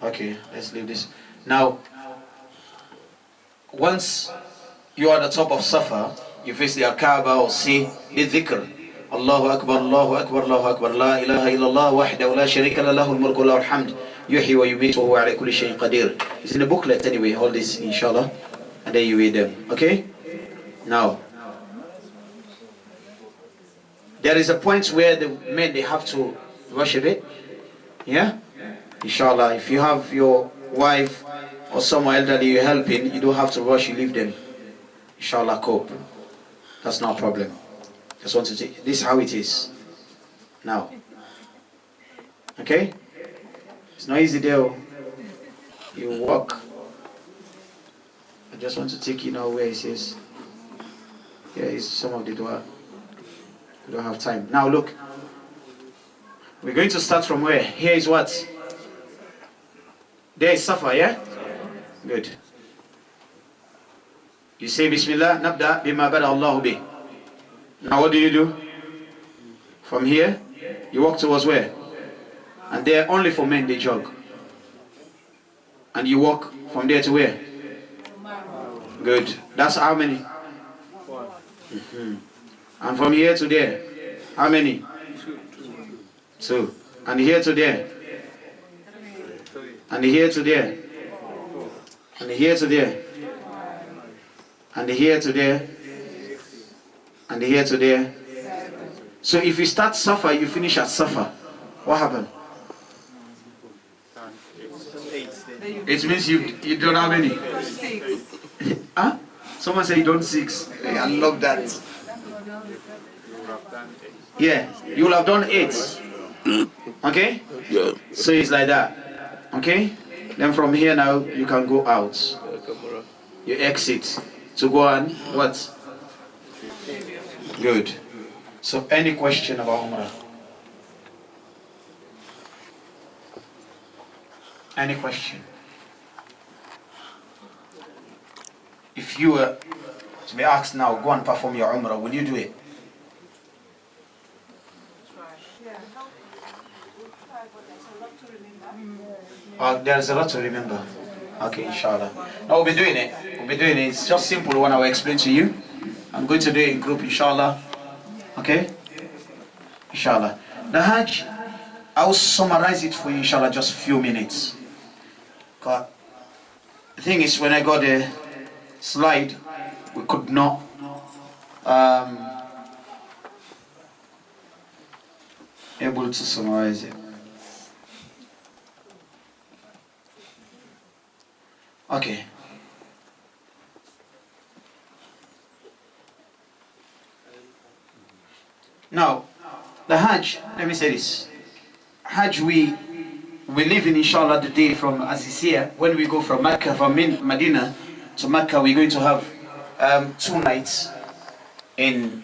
Okay, let's leave this. Now, once you are at the top of Safa, you face the Kaaba or say the dhikr. Allahu Akbar, Allahu Akbar, Allahu Akbar, La ilaha illallah, wahdahu la sharika lahu al-mulku wa lahu al-hamd, yuhyi wa yumitu wa huwa ala kulli shay'in qadir. It's in the booklet anyway, all this inshallah, and then you read them, okay? Now, there is a point where the men, they have to rush a bit, yeah? Inshallah, if you have your wife or someone elderly you're helping, you don't have to rush, you leave them. Inshallah, cope. That's no problem. Just want to say, this is how it is. Now. Okay? It's not easy there. You walk. I just want to take you now where it says, here is some of the dua. We don't have time. Now look. We're going to start from where? Here is what? There is Safa, yeah? Good. You say Bismillah, nabda bima bada Allahu bih. Now what do? From here, you walk towards where? And there only for men they jog. And you walk from there to where? Good. That's how many? And from here to there, how many? 2. And here to there? And here to there? And here to there? And here to there? And here to there? So if you start Safa, you finish at Safa. What happened? It means you don't have many. Huh? Someone said you don't 6. I love that. Yeah, you will have done 8. Okay? Yeah. So it's like that. Okay? Then from here now you can go out. You exit to go on what? Good. So any question about Umrah? Any question? If you were to be asked now, go and perform your Umrah, will you do it? There's a lot to remember. Okay, inshallah. Now we'll be doing it. It's just simple one I will explain to you. I'm going to do it in group, inshallah. Okay? Inshallah. The Hajj, I will summarize it for you, inshallah, just a few minutes. The thing is, when I got the slide, we could not able to summarize it. Okay. Now, the Hajj, let me say this. Hajj, we live in, inshallah, the day from Azizia. When we go from Mecca, from Medina to Mecca, we're going to have 2 nights in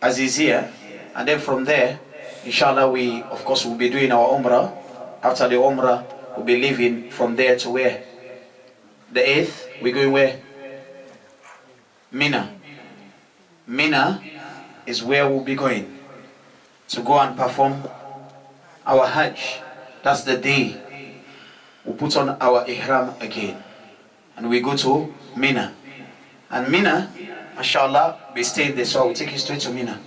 Azizia. And then from there, inshallah, we, of course, will be doing our Umrah. After the Umrah, we'll be leaving from there to where? The 8th, we're going where? Mina. Mina is where we'll be going to go and perform our Hajj. That's the day we put on our Ihram again. And we go to Mina. And Mina, mashallah, we stay there, so I will take you straight to Mina.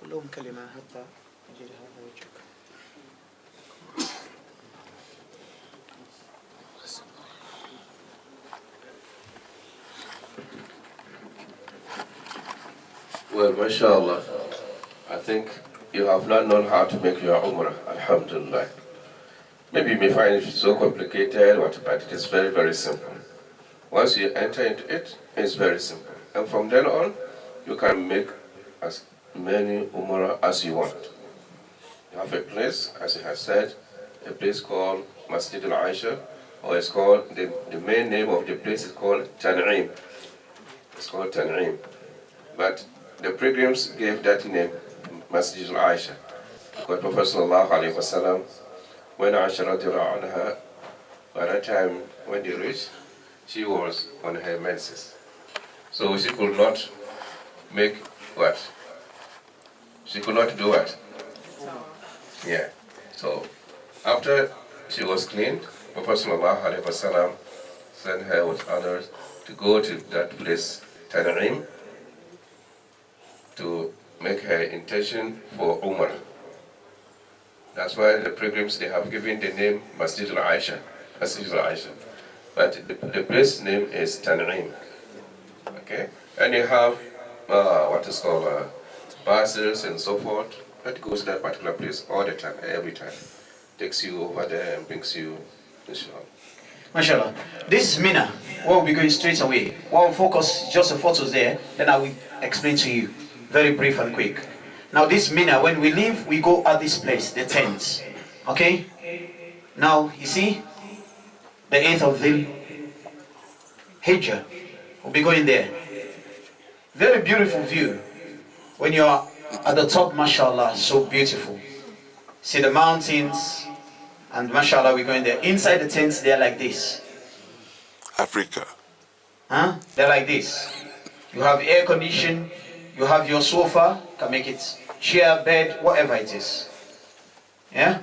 كلهم كلمة حتى أجد هذا وجهك. Well, mashallah, I think you have not known how to make your Umrah, alhamdulillah. Maybe you may find it so complicated, but it is very, very simple. Once you enter into it, it's very simple. And from then on, you can make as many Umrah as you want. You have a place, as you have said, a place called Masjid al-Aisha, or it's called, the main name of the place is called Tan'im. It's called Tan'im. But the pilgrims gave that name, Masjid al-Aisha, because Prophet sallallahu alaihi wasallam, when Aisha radiallahu anha, by that time when they reached, she was on her menses. So she could not make what? She could not do what? Yeah. So after she was cleaned, Prophet sallallahu alaihi wasallam sent her with others to go to that place, Tan'im, to make her intention for Umrah. That's why the pilgrims, they have given the name Masjid al-Aisha, Masjid al-Aisha. But the place name is Tan'im. Okay? And you have what is called buses and so forth that goes to that particular place all the time, every time. Takes you over there and brings you, inshallah. MashaAllah. This is Mina. We'll be going straight away. We'll focus just the photos there, then I will explain to you. Very brief and quick. Now this Mina, when we leave, we go at this place, the tents. Okay? Now, you see, the 8th of Dhul Hijjah. We'll be going there. Very beautiful view. When you are at the top, mashallah, so beautiful. See the mountains, and mashallah, we're going there. Inside the tents, they're like this. Africa. Huh? They're like this. You have air condition, you have your sofa, you can make it chair, bed, whatever it is. Yeah?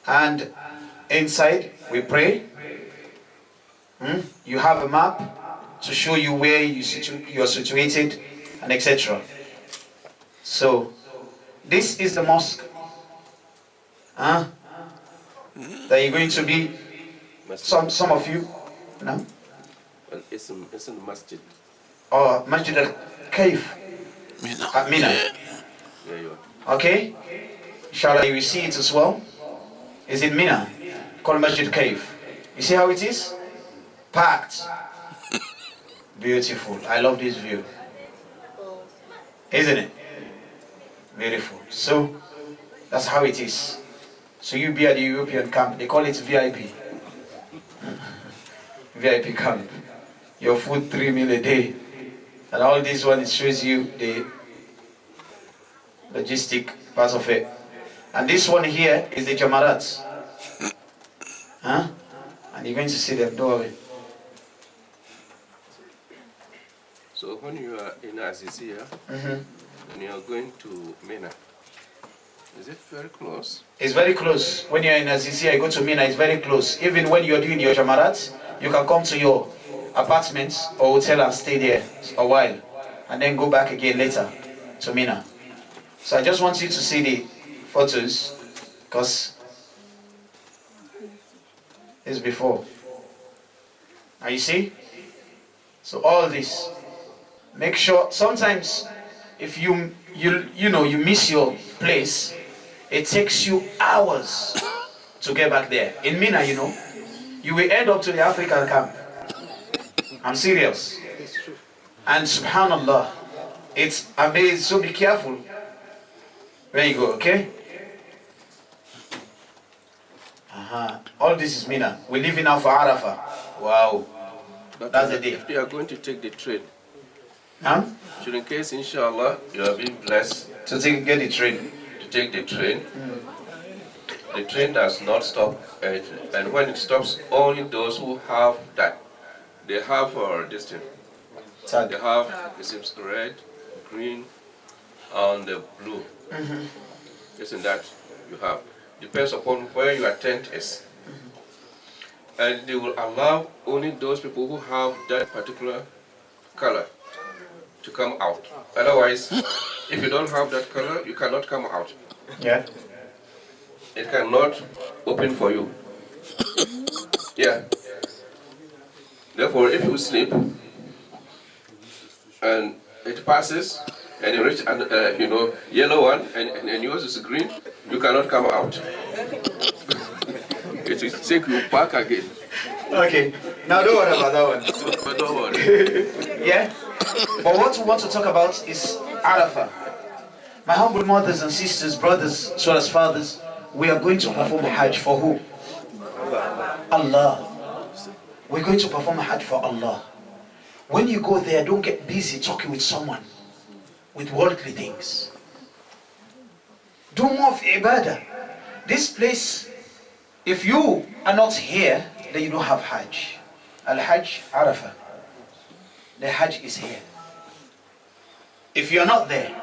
And inside, we pray. You have a map to show you where you're situated, and etc. So, this is the mosque. That you're going to be, some of you, no? Well, it's in the masjid. Or Masjid al-Kaif at Mina. Yeah, you are. Okay? Inshallah, you will see it as well. It's in Mina, called Masjid Kaif. You see how it is? Packed. Beautiful. I love this view. Isn't it? Beautiful. So, that's how it is. So you be at the European camp, they call it VIP. VIP camp. Your food 3 meal a day. And all this one, it shows you the logistic part of it. And this one here is the Jamarat. Huh? And you're going to see them, don't worry. So when you are in Azizia, and you are going to Mina, is it very close? It's very close. When you're in Azizia, you go to Mina, it's very close. Even when you're doing your Jamarat, you can come to your apartment or hotel and stay there a while. And then go back again later to Mina. So I just want you to see the photos, because it's before. Now you see? So all this. Make sure, sometimes if you miss your place, it takes you hours to get back there. In Mina, you will end up to the African camp. I'm serious. And subhanallah, it's amazing, so be careful. There you go, okay? All this is Mina. We're leaving now for Arafah. Wow. But that's the day. If you are going to take the train, Huh? in case, inshallah, you are being blessed To get the train. to take the train, the train does not stop, and when it stops, only those who have that, they have this thing. They have, it seems, red, green, and the blue. Isn't that you have? Depends upon where your tent is. And they will allow only those people who have that particular color to come out. Otherwise, if you don't have that color, you cannot come out. Yeah. It cannot open for you. Yeah. Therefore, if you sleep and it passes, and you reach yellow one, and yours is green, you cannot come out. It will take you back again. Okay. Now don't worry about that one. But don't worry. Yeah? But what we want to talk about is Arafah. My humble mothers and sisters, brothers, as well as fathers, we are going to perform a Hajj for who? Allah. We're going to perform a Hajj for Allah. When you go there, don't get busy talking with someone with worldly things. Do more of ibadah. This place, if you are not here, then you don't have Hajj. Al-Hajj, Arafah. The Hajj is here. If you are not there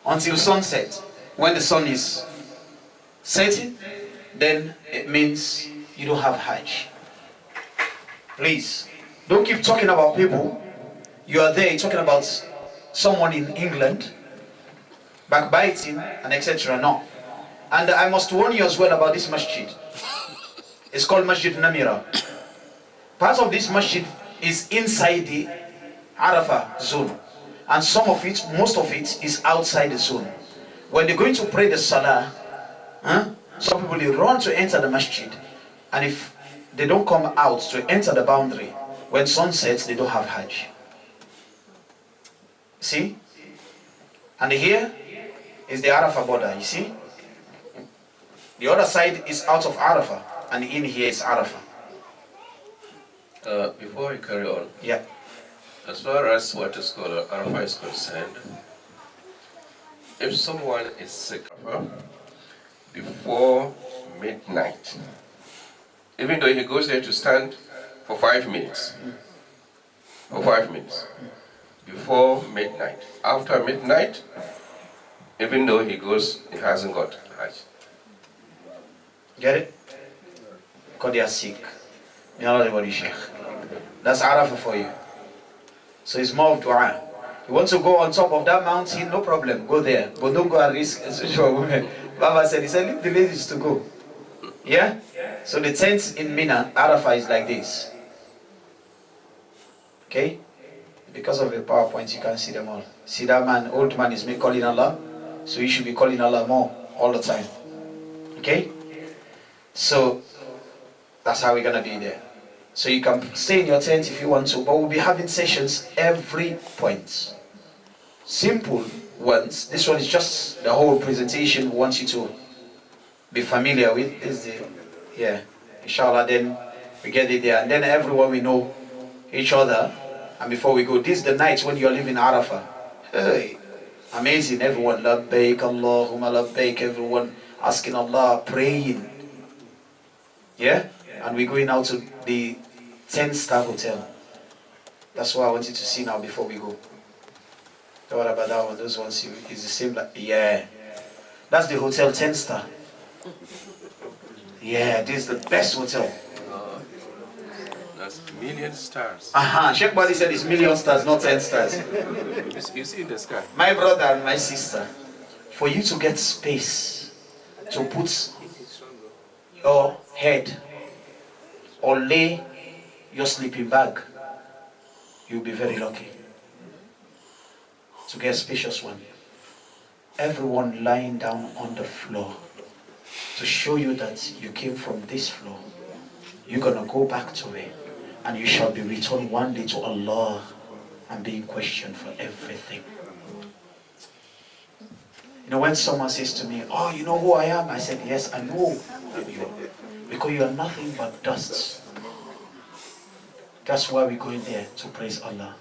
until sunset, when the sun is setting, then it means you don't have Hajj. Please, don't keep talking about people. You are there talking about someone in England, backbiting and etc. No. And I must warn you as well about this masjid. It's called Masjid Namira. Part of this masjid is inside the Arafah zone. And some of it, most of it, is outside the zone. When they're going to pray the Salah, some people, they run to enter the masjid. And if they don't come out to enter the boundary, when sun sets, they don't have Hajj. See? And here is the Arafah border, you see? The other side is out of Arafah, and in here is Arafah. Before we carry on, Yeah. as far as what is called Arafah is concerned, if someone is sick before midnight, even though he goes there to stand for 5 minutes, before midnight, after midnight, even though he hasn't got Hajj. Get it? Because they are sick. You know what Sheikh. That's Arafah for you. So it's more of dua. You want to go on top of that mountain, no problem, go there. But don't go and risk especially women. Baba said, he said, leave the ladies to go. Yeah? So the tent in Mina, Arafah is like this. Okay? Because of the PowerPoint, you can't see them all. See that man, old man is calling Allah. So you should be calling Allah more all the time. Okay? So that's how we're gonna be there. So you can stay in your tent if you want to, but we'll be having sessions every point. Simple ones. This one is just the whole presentation we want you to be familiar with. Is the inshallah, then we get it there, and then everyone we know each other. And before we go, this is the night when you're leaving Arafah. Hey, amazing, everyone labbaik Allahumma labbaik, everyone asking Allah, praying. Yeah? And we're going out to the 10-star hotel. That's what I want you to see now before we go. What about that one? Those ones is the same. Yeah. That's the hotel 10-star. Yeah, this is the best hotel. That's million stars. Sheikh Badi said it's million stars, not 10 stars. You see in the sky. My brother and my sister, for you to get space to put your head or lay your sleeping bag, you'll be very lucky to get a spacious one. Everyone lying down on the floor to show you that you came from this floor. You're gonna go back to it, and you shall be returned one day to Allah and being questioned for everything. You know, when someone says to me, oh, you know who I am? I said, yes, I know you. Because you are nothing but dust. That's why we're going there, to praise Allah.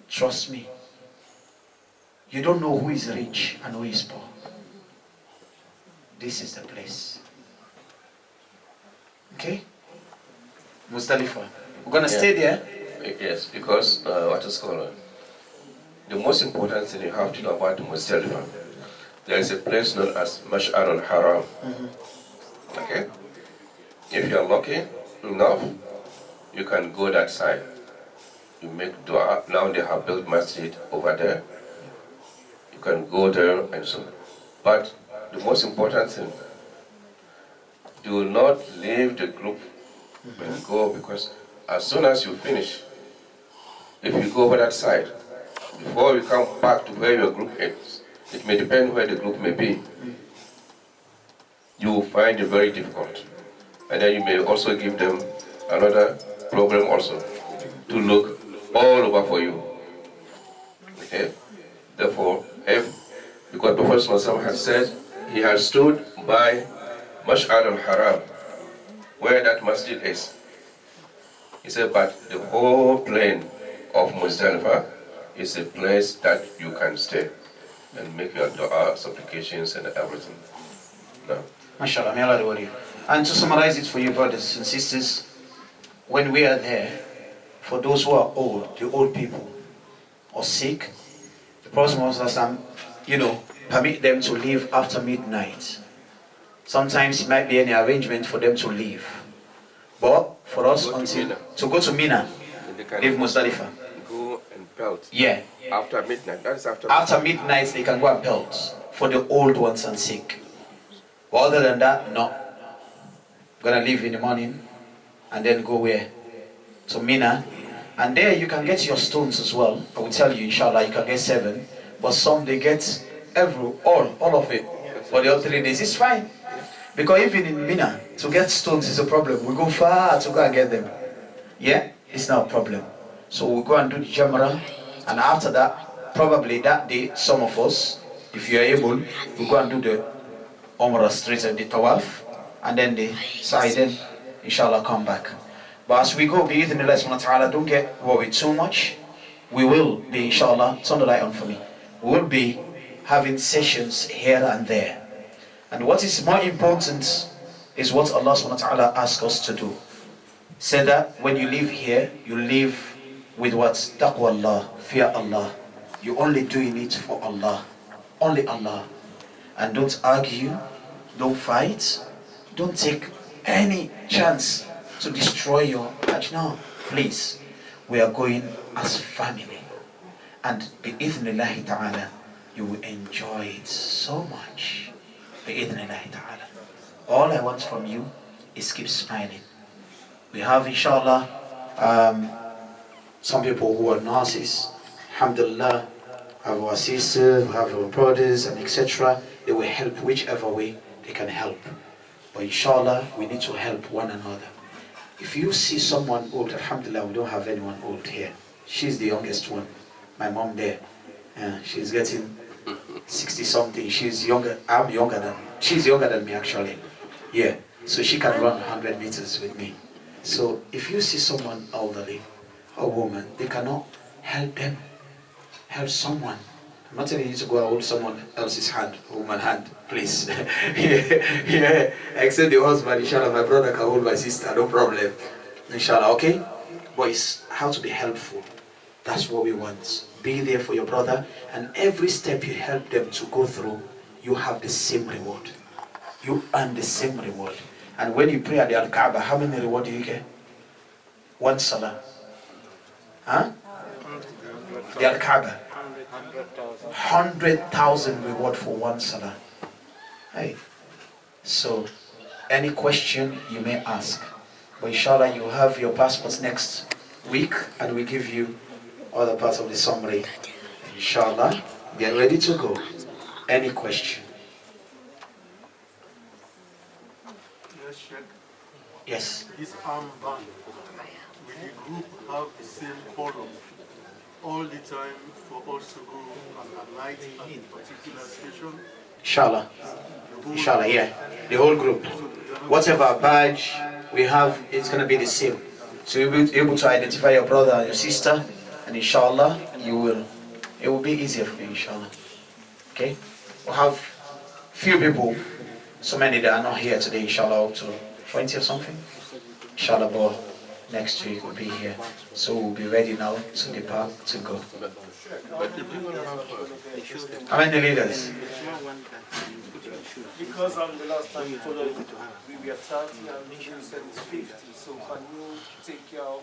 Trust me. You don't know who is rich and who is poor. This is the place. Okay? Muzdalifah. We're going to stay there? Yes, because what is called the most important thing you have to know about Muzdalifah. There is a place known as Mash'ar al-Haram. Okay? If you are lucky enough, you can go that side. You make dua. Now they have built masjid over there. You can go there and so. But the most important thing, do not leave the group and go, because as soon as you finish, if you go over that side, before you come back to where your group is, it may depend where the group may be, you will find it very difficult. And then you may also give them another problem also, to look all over for you. Okay? Therefore, because Prophet Muhammad has said, he has stood by Mash'ar al-Haram, where that masjid is. He said, but the whole plain of Muzdalifah is a place that you can stay and make your dua, supplications and everything. No. MashaAllah, may Allah reward you. And to summarize it for you, brothers and sisters, when we are there, for those who are old, the old people, or sick, the Prophet Muhammad, permit them to leave after midnight. Sometimes it might be any arrangement for them to leave. But for us, to go to Mina, leave Muzdalifah. Go and pelt. Yeah. After midnight. That is after midnight, they can go and pelt for the old ones and sick. But other than that, no. Gonna leave in the morning and then go where? To Mina. And there you can get your stones as well. I will tell you, inshallah, you can get 7. But some they get all of it for the other 3 days. It's fine. Because even in Mina, to get stones is a problem. We go far to go and get them. Yeah? It's not a problem. So we go and do the Jamrah, and after that, probably that day, some of us, if you are able, we go and do the Umrah straight and the Tawaf, and then the Sa'i, then inshallah come back. But as we go, bi'idhnillah subhanahu wa ta'ala, don't get worried too much. We will be, inshallah, turn the light on for me. We will be having sessions here and there. And what is more important is what Allah subhanahu wa ta'ala asks us to do. Say that when you live here, you live with what? Taqwa Allah, fear Allah. You only doing it for Allah. Only Allah. And don't argue, don't fight, don't take any chance to destroy your Hajj. No, please. We are going as family. And bi-idhnillahi ta'ala, you will enjoy it so much. Bi-idhnillahi ta'ala. All I want from you is keep smiling. We have, inshallah, some people who are nurses, alhamdulillah, have our sisters, have our brothers, and etc. They will help whichever way they can help. But inshallah, we need to help one another. If you see someone old, alhamdulillah, we don't have anyone old here. She's the youngest one. My mom there. She's getting 60 something. She's younger. She's younger than me actually. Yeah. So she can run 100 meters with me. So if you see someone elderly, a woman, they cannot help them. Help someone. I'm not telling you to go and hold someone else's hand, woman hand, please. yeah. Except the husband, inshallah, my brother can hold my sister, no problem. Inshallah, okay? But it's how to be helpful. That's what we want. Be there for your brother, and every step you help them to go through, you have the same reward. You earn the same reward. And when you pray at the Al-Kaaba, how many reward do you get? One salah. Huh? The Al-Kaaba. 100,000 reward for one salah. Hey. So, any question you may ask. But inshallah, you have your passports next week, and we give you other parts of the summary. Inshallah, get ready to go. Any question? Yes, Sheikh. Yes. This armband, will the group have the same color all the time for us to go and alight at a particular station? Inshallah. Inshallah, yeah. The whole group. Whatever badge we have, it's going to be the same. So you'll be able to identify your brother and your sister, and inshallah, it will be easier for you, inshallah. Okay? We'll have few people, so many that are not here today, inshallah, up to 20 or something. Inshallah, but next week we'll be here. So we'll be ready now to depart, to go. How many leaders? Because the last time you told us we were 30 and you said it's 50, so can you take care of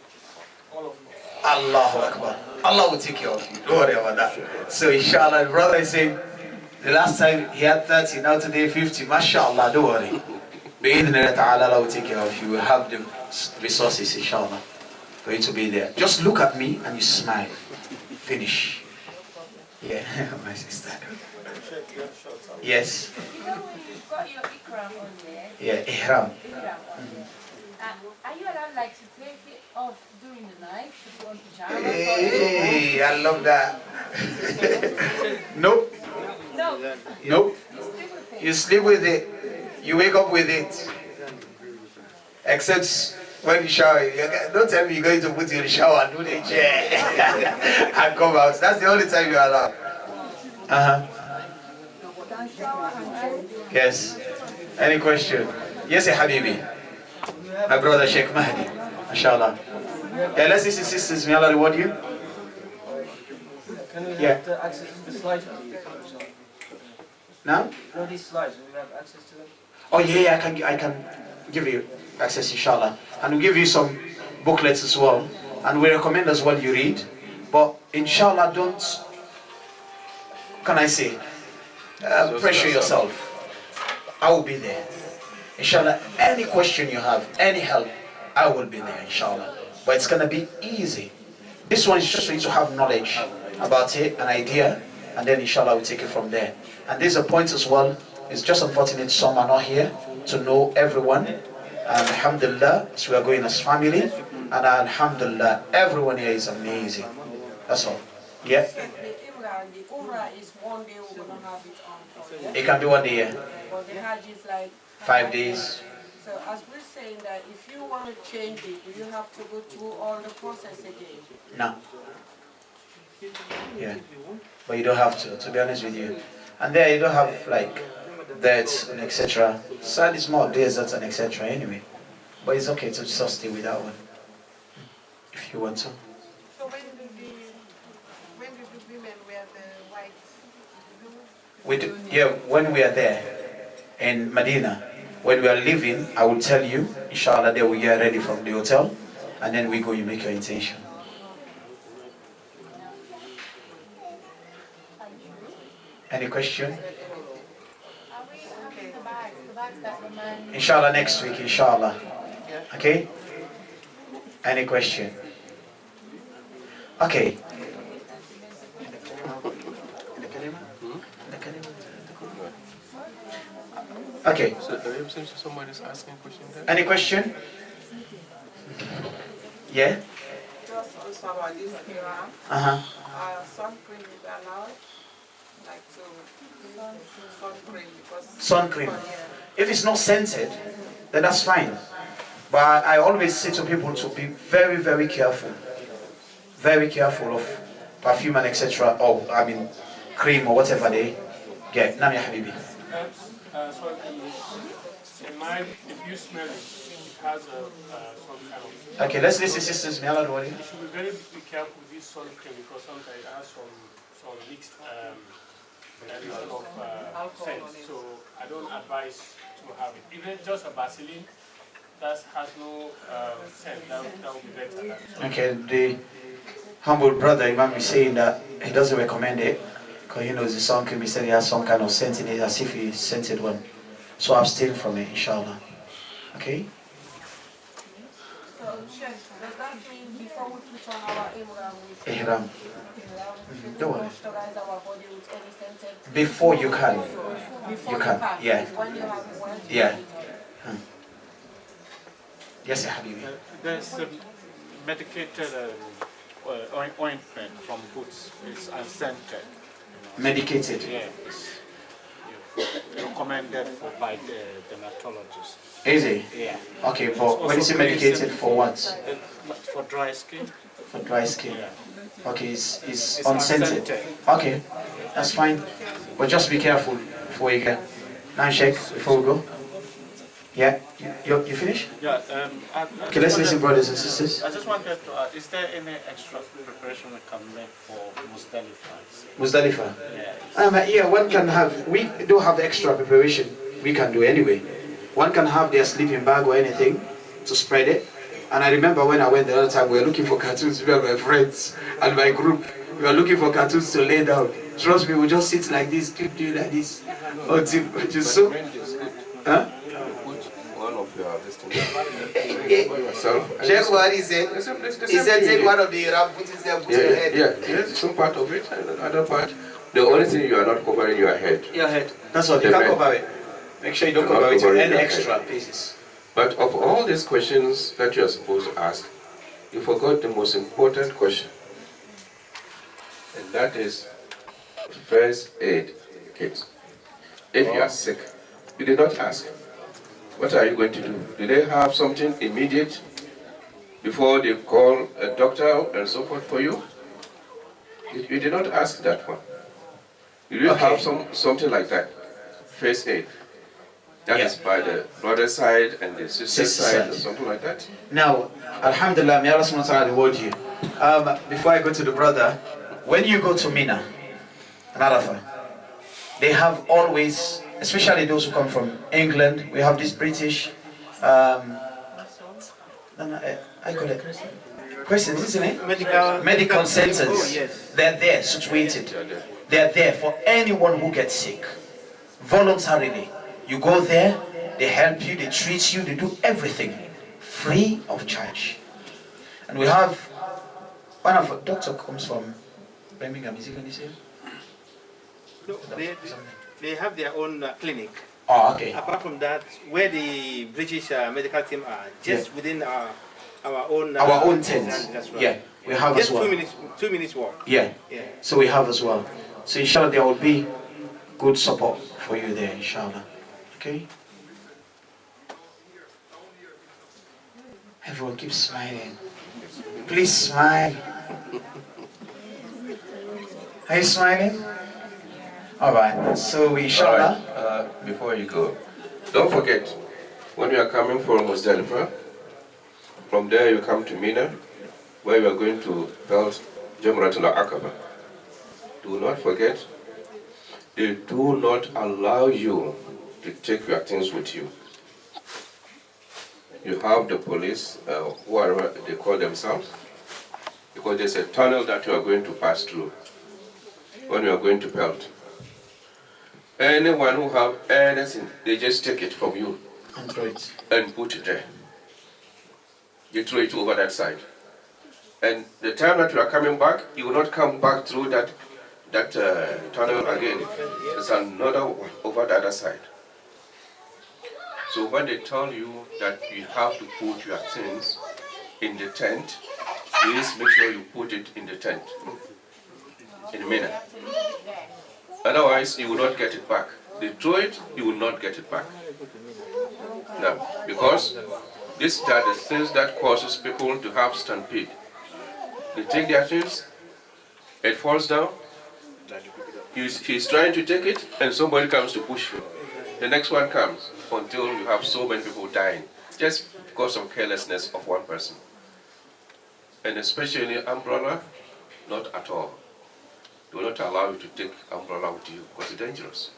all of us? Allahu Akbar. Allah will take care of you. Don't worry about that. So inshallah, the brother is saying, the last time he had 30, now today 50. MashaAllah, don't worry. Allah will take care of you. We have the resources, inshallah, for you to be there. Just look at me and you smile. Finish. Yeah, my sister. Yes. You know when you've got your ikram on there? Yeah, ihram. Are you allowed like to take it off during the night to put on pajamas? Hey, I love that. Nope. No. Nope. You sleep You sleep with with it. it. You wake up with it. Except when you shower. Don't tell me you're going to put it in the shower and do the chair and come out. That's the only time you're allowed. Yes. Any question? Yes, Habibi. My brother Sheikh Mahdi. Inshallah. Yeah, let's see sisters. May Allah reward you. Can we Yeah. have access to the slides? Now? All these slides, do we have access to them? Oh yeah, I can give you access, inshallah. And we'll give you some booklets as well. And we recommend as well you read. But inshallah, don't, can I say, pressure yourself. I will be there. Inshallah, any question you have, any help, I will be there, inshallah. But it's going to be easy. This one is just for you to have knowledge about it, an idea, and then inshallah we'll take it from there. And there's a point as well, it's just unfortunate some are not here to know everyone. And alhamdulillah, so we are going as family. And alhamdulillah, everyone here is amazing. That's all. Yeah? The Umrah is one day we're going to have it on. It can be 1 day, yeah. But the Hajj is like 5 days. So as we're saying that if you want to change it, do you have to go through all the process again? No. Yeah. But you don't have to be honest with you. And there you don't have like deserts and etc. Slightly small deserts and etc. anyway. But it's okay to just stay with that one if you want to. So when do the women wear the white? Yeah, when we are there in Medina, when we are leaving, I will tell you, inshallah, that we get ready from the hotel, and then we go, you make your intention. Any question? Inshallah, next week, inshallah. Okay? Any question? Okay. Okay. So somebody's asking a question there? Any question? Yeah? Just also about this era. Sunscreen is allowed? Like sunscreen because Suncream. If it's not scented, then that's fine. But I always say to people to be very, very careful. Very careful of perfume and etc. Or, I mean, cream or whatever they get. Nam ya habibi. So in mind, if you smell it, it has some kind of... Okay, let's listen, sisters. May Allah do it. You should be very careful with this sunscreen because sometimes it has some mixed scent. So I don't advise to have it. Even just a Vaseline that has no scent, that would be better. Okay, the humble brother Imam is saying that he doesn't recommend it because he knows the sun cream. He said he has some kind of scent in it as if he scented one. So abstain from it, inshallah. Okay? So, Sheikh, does that mean before we put on our Ihram. Don't worry. moisturize our body with any scented? Before you can. Before You can, yeah. When you have one. Yeah. Yes, Habibi. There's a medicated ointment from Boots. It's unscented. Medicated. Yeah, it's recommended by the dermatologist. Is it? Yeah. Okay, but when you say medicated for what? For dry skin. For dry skin. Yeah. Okay, it's It's unscented. unscented. Okay, that's fine. But just be careful before you get. Now, Sheikh, before we go. Yeah, you finish? Yeah. Okay, let's listen, brothers and sisters. I just wanted to ask, is there any extra preparation we can make for Muzdalifah? Muzdalifah. Yeah. Yeah, one can have, we do have extra preparation we can do anyway. One can have their sleeping bag or anything to spread it. And I remember when I went the other time, we were looking for cartoons, we were my friends and my group. We were looking for cartoons to lay down. Trust me, we just sit like this, keep doing like this. Until just so. Huh? One of your Check what he said. He said take one of the ram, put it there, put your head. Yeah, yes, some part of it, and another part. The only thing you are not covering your head. Your head. That's all. You can't cover it. Make sure you don't cover it with any extra pieces. But of all these questions that you are supposed to ask, you forgot the most important question. And that is first aid kit. If you are sick, you did not ask. What are you going to do? Do they have something immediate before they call a doctor and so forth for you? You did not ask that one. You do have something like that. First aid. That is by the brother side and the sister side or something like that. Now, Alhamdulillah, may Allah subhanahu wa ta'ala reward you. Before I go to the brother, when you go to Mina and Arafah, they have always, especially those who come from England, we have this British, I call it questions, isn't it? Medical centers. Oh, yes. They're there, situated. They're there for anyone who gets sick, voluntarily. You go there, they help you, they treat you, they do everything free of charge. And we have one of a doctor comes from Birmingham, is he going to say? No, they have their own clinic. Oh, okay. Apart from that, where the British medical team are, just within our own tents. That's right. Yeah, we have just as well. 2 minutes walk. Yeah. Yeah. So we have as well. So inshallah there will be good support for you there, inshallah. Okay? Everyone keep smiling. Please smile. Are you smiling? All right. So inshallah. All right. Before you go, don't forget, when you are coming from Muzdalifah, from there you come to Mina, where you are going to build Jamratul Aqaba. Do not forget, they do not allow you to take your things with you. You have the police, whatever they call themselves, because there's a tunnel that you are going to pass through when you are going to build. Anyone who have anything, they just take it from you and put it there. You throw it over that side. And the time that you are coming back, you will not come back through that tunnel again. There's another one over the other side. So when they tell you that you have to put your things in the tent, please make sure you put it in the tent, in a minute. Otherwise, you will not get it back. They throw it, you will not get it back. Now, because these are the things that causes people to have stampede. They take their things, it falls down, he's trying to take it, and somebody comes to push you. The next one comes until you have so many people dying, just because of carelessness of one person. And especially umbrella, not at all. They will not allow you to take umbrella with you because it's dangerous.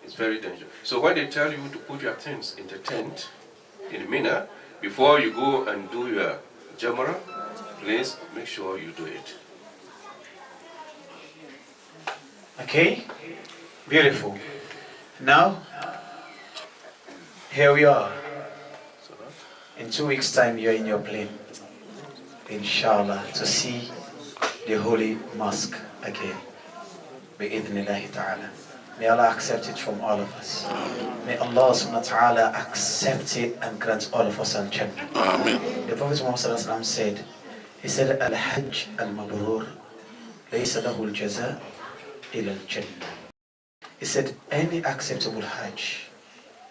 It's very dangerous. So when they tell you to put your things in the tent, in Mina, before you go and do your Jamrah, please make sure you do it. Okay, beautiful. Now, here we are. In 2 weeks' time, you're in your plane, inshallah, to see the Holy Mosque again. Bi-idhnillahi ta'ala. May Allah accept it from all of us. May Allah subhanahu wa ta'ala accept it and grant all of us al-Jannah. The Prophet Muhammad said, he said, Al-Hajj al-Mabrur laysa lahu al-jaza ila al-Jannah. He said, any acceptable Hajj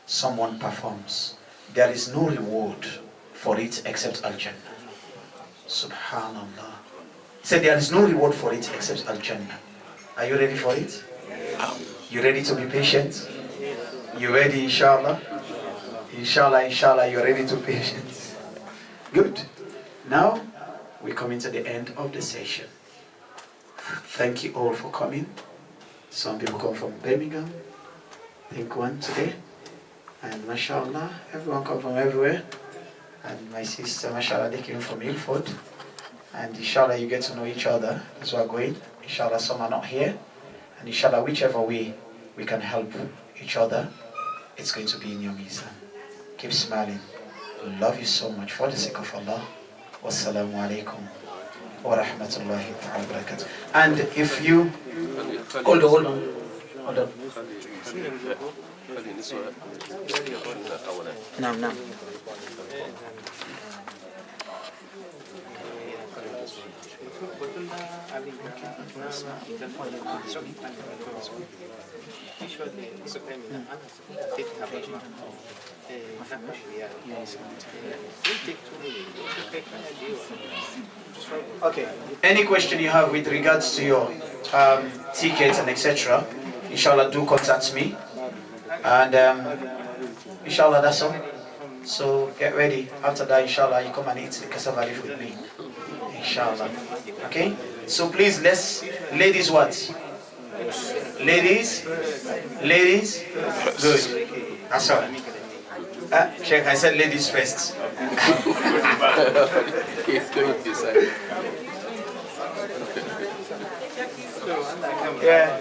someone performs, there is no reward for it except al-Jannah. Subhanallah. He said, there is no reward for it except al-Jannah. Are you ready for it? You ready to be patient? You ready, inshallah? Inshallah, inshallah, you're ready to be patient. Good. Now, we're coming to the end of the session. Thank you all for coming. Some people come from Birmingham. I think one today. And mashallah, everyone come from everywhere. And my sister, mashallah, they came from Ilford. And inshallah, you get to know each other as we're going. Inshallah, some are not here. And inshallah, whichever way we can help each other, it's going to be in your mizan. Keep smiling. Love you so much for the sake of Allah. Wassalamu alaikum wa rahmatullahi wa barakatuh. And if you hold on. No. Okay. Any question you have with regards to your tickets and etc., inshallah, do contact me. And inshallah, that's all. So get ready. After that, inshallah, you come and eat the cassava leaf with me. Inshallah. Okay? So please, ladies what? Ladies? Good. That's all. Sheikh, I said ladies first. He's going to decide. Yeah.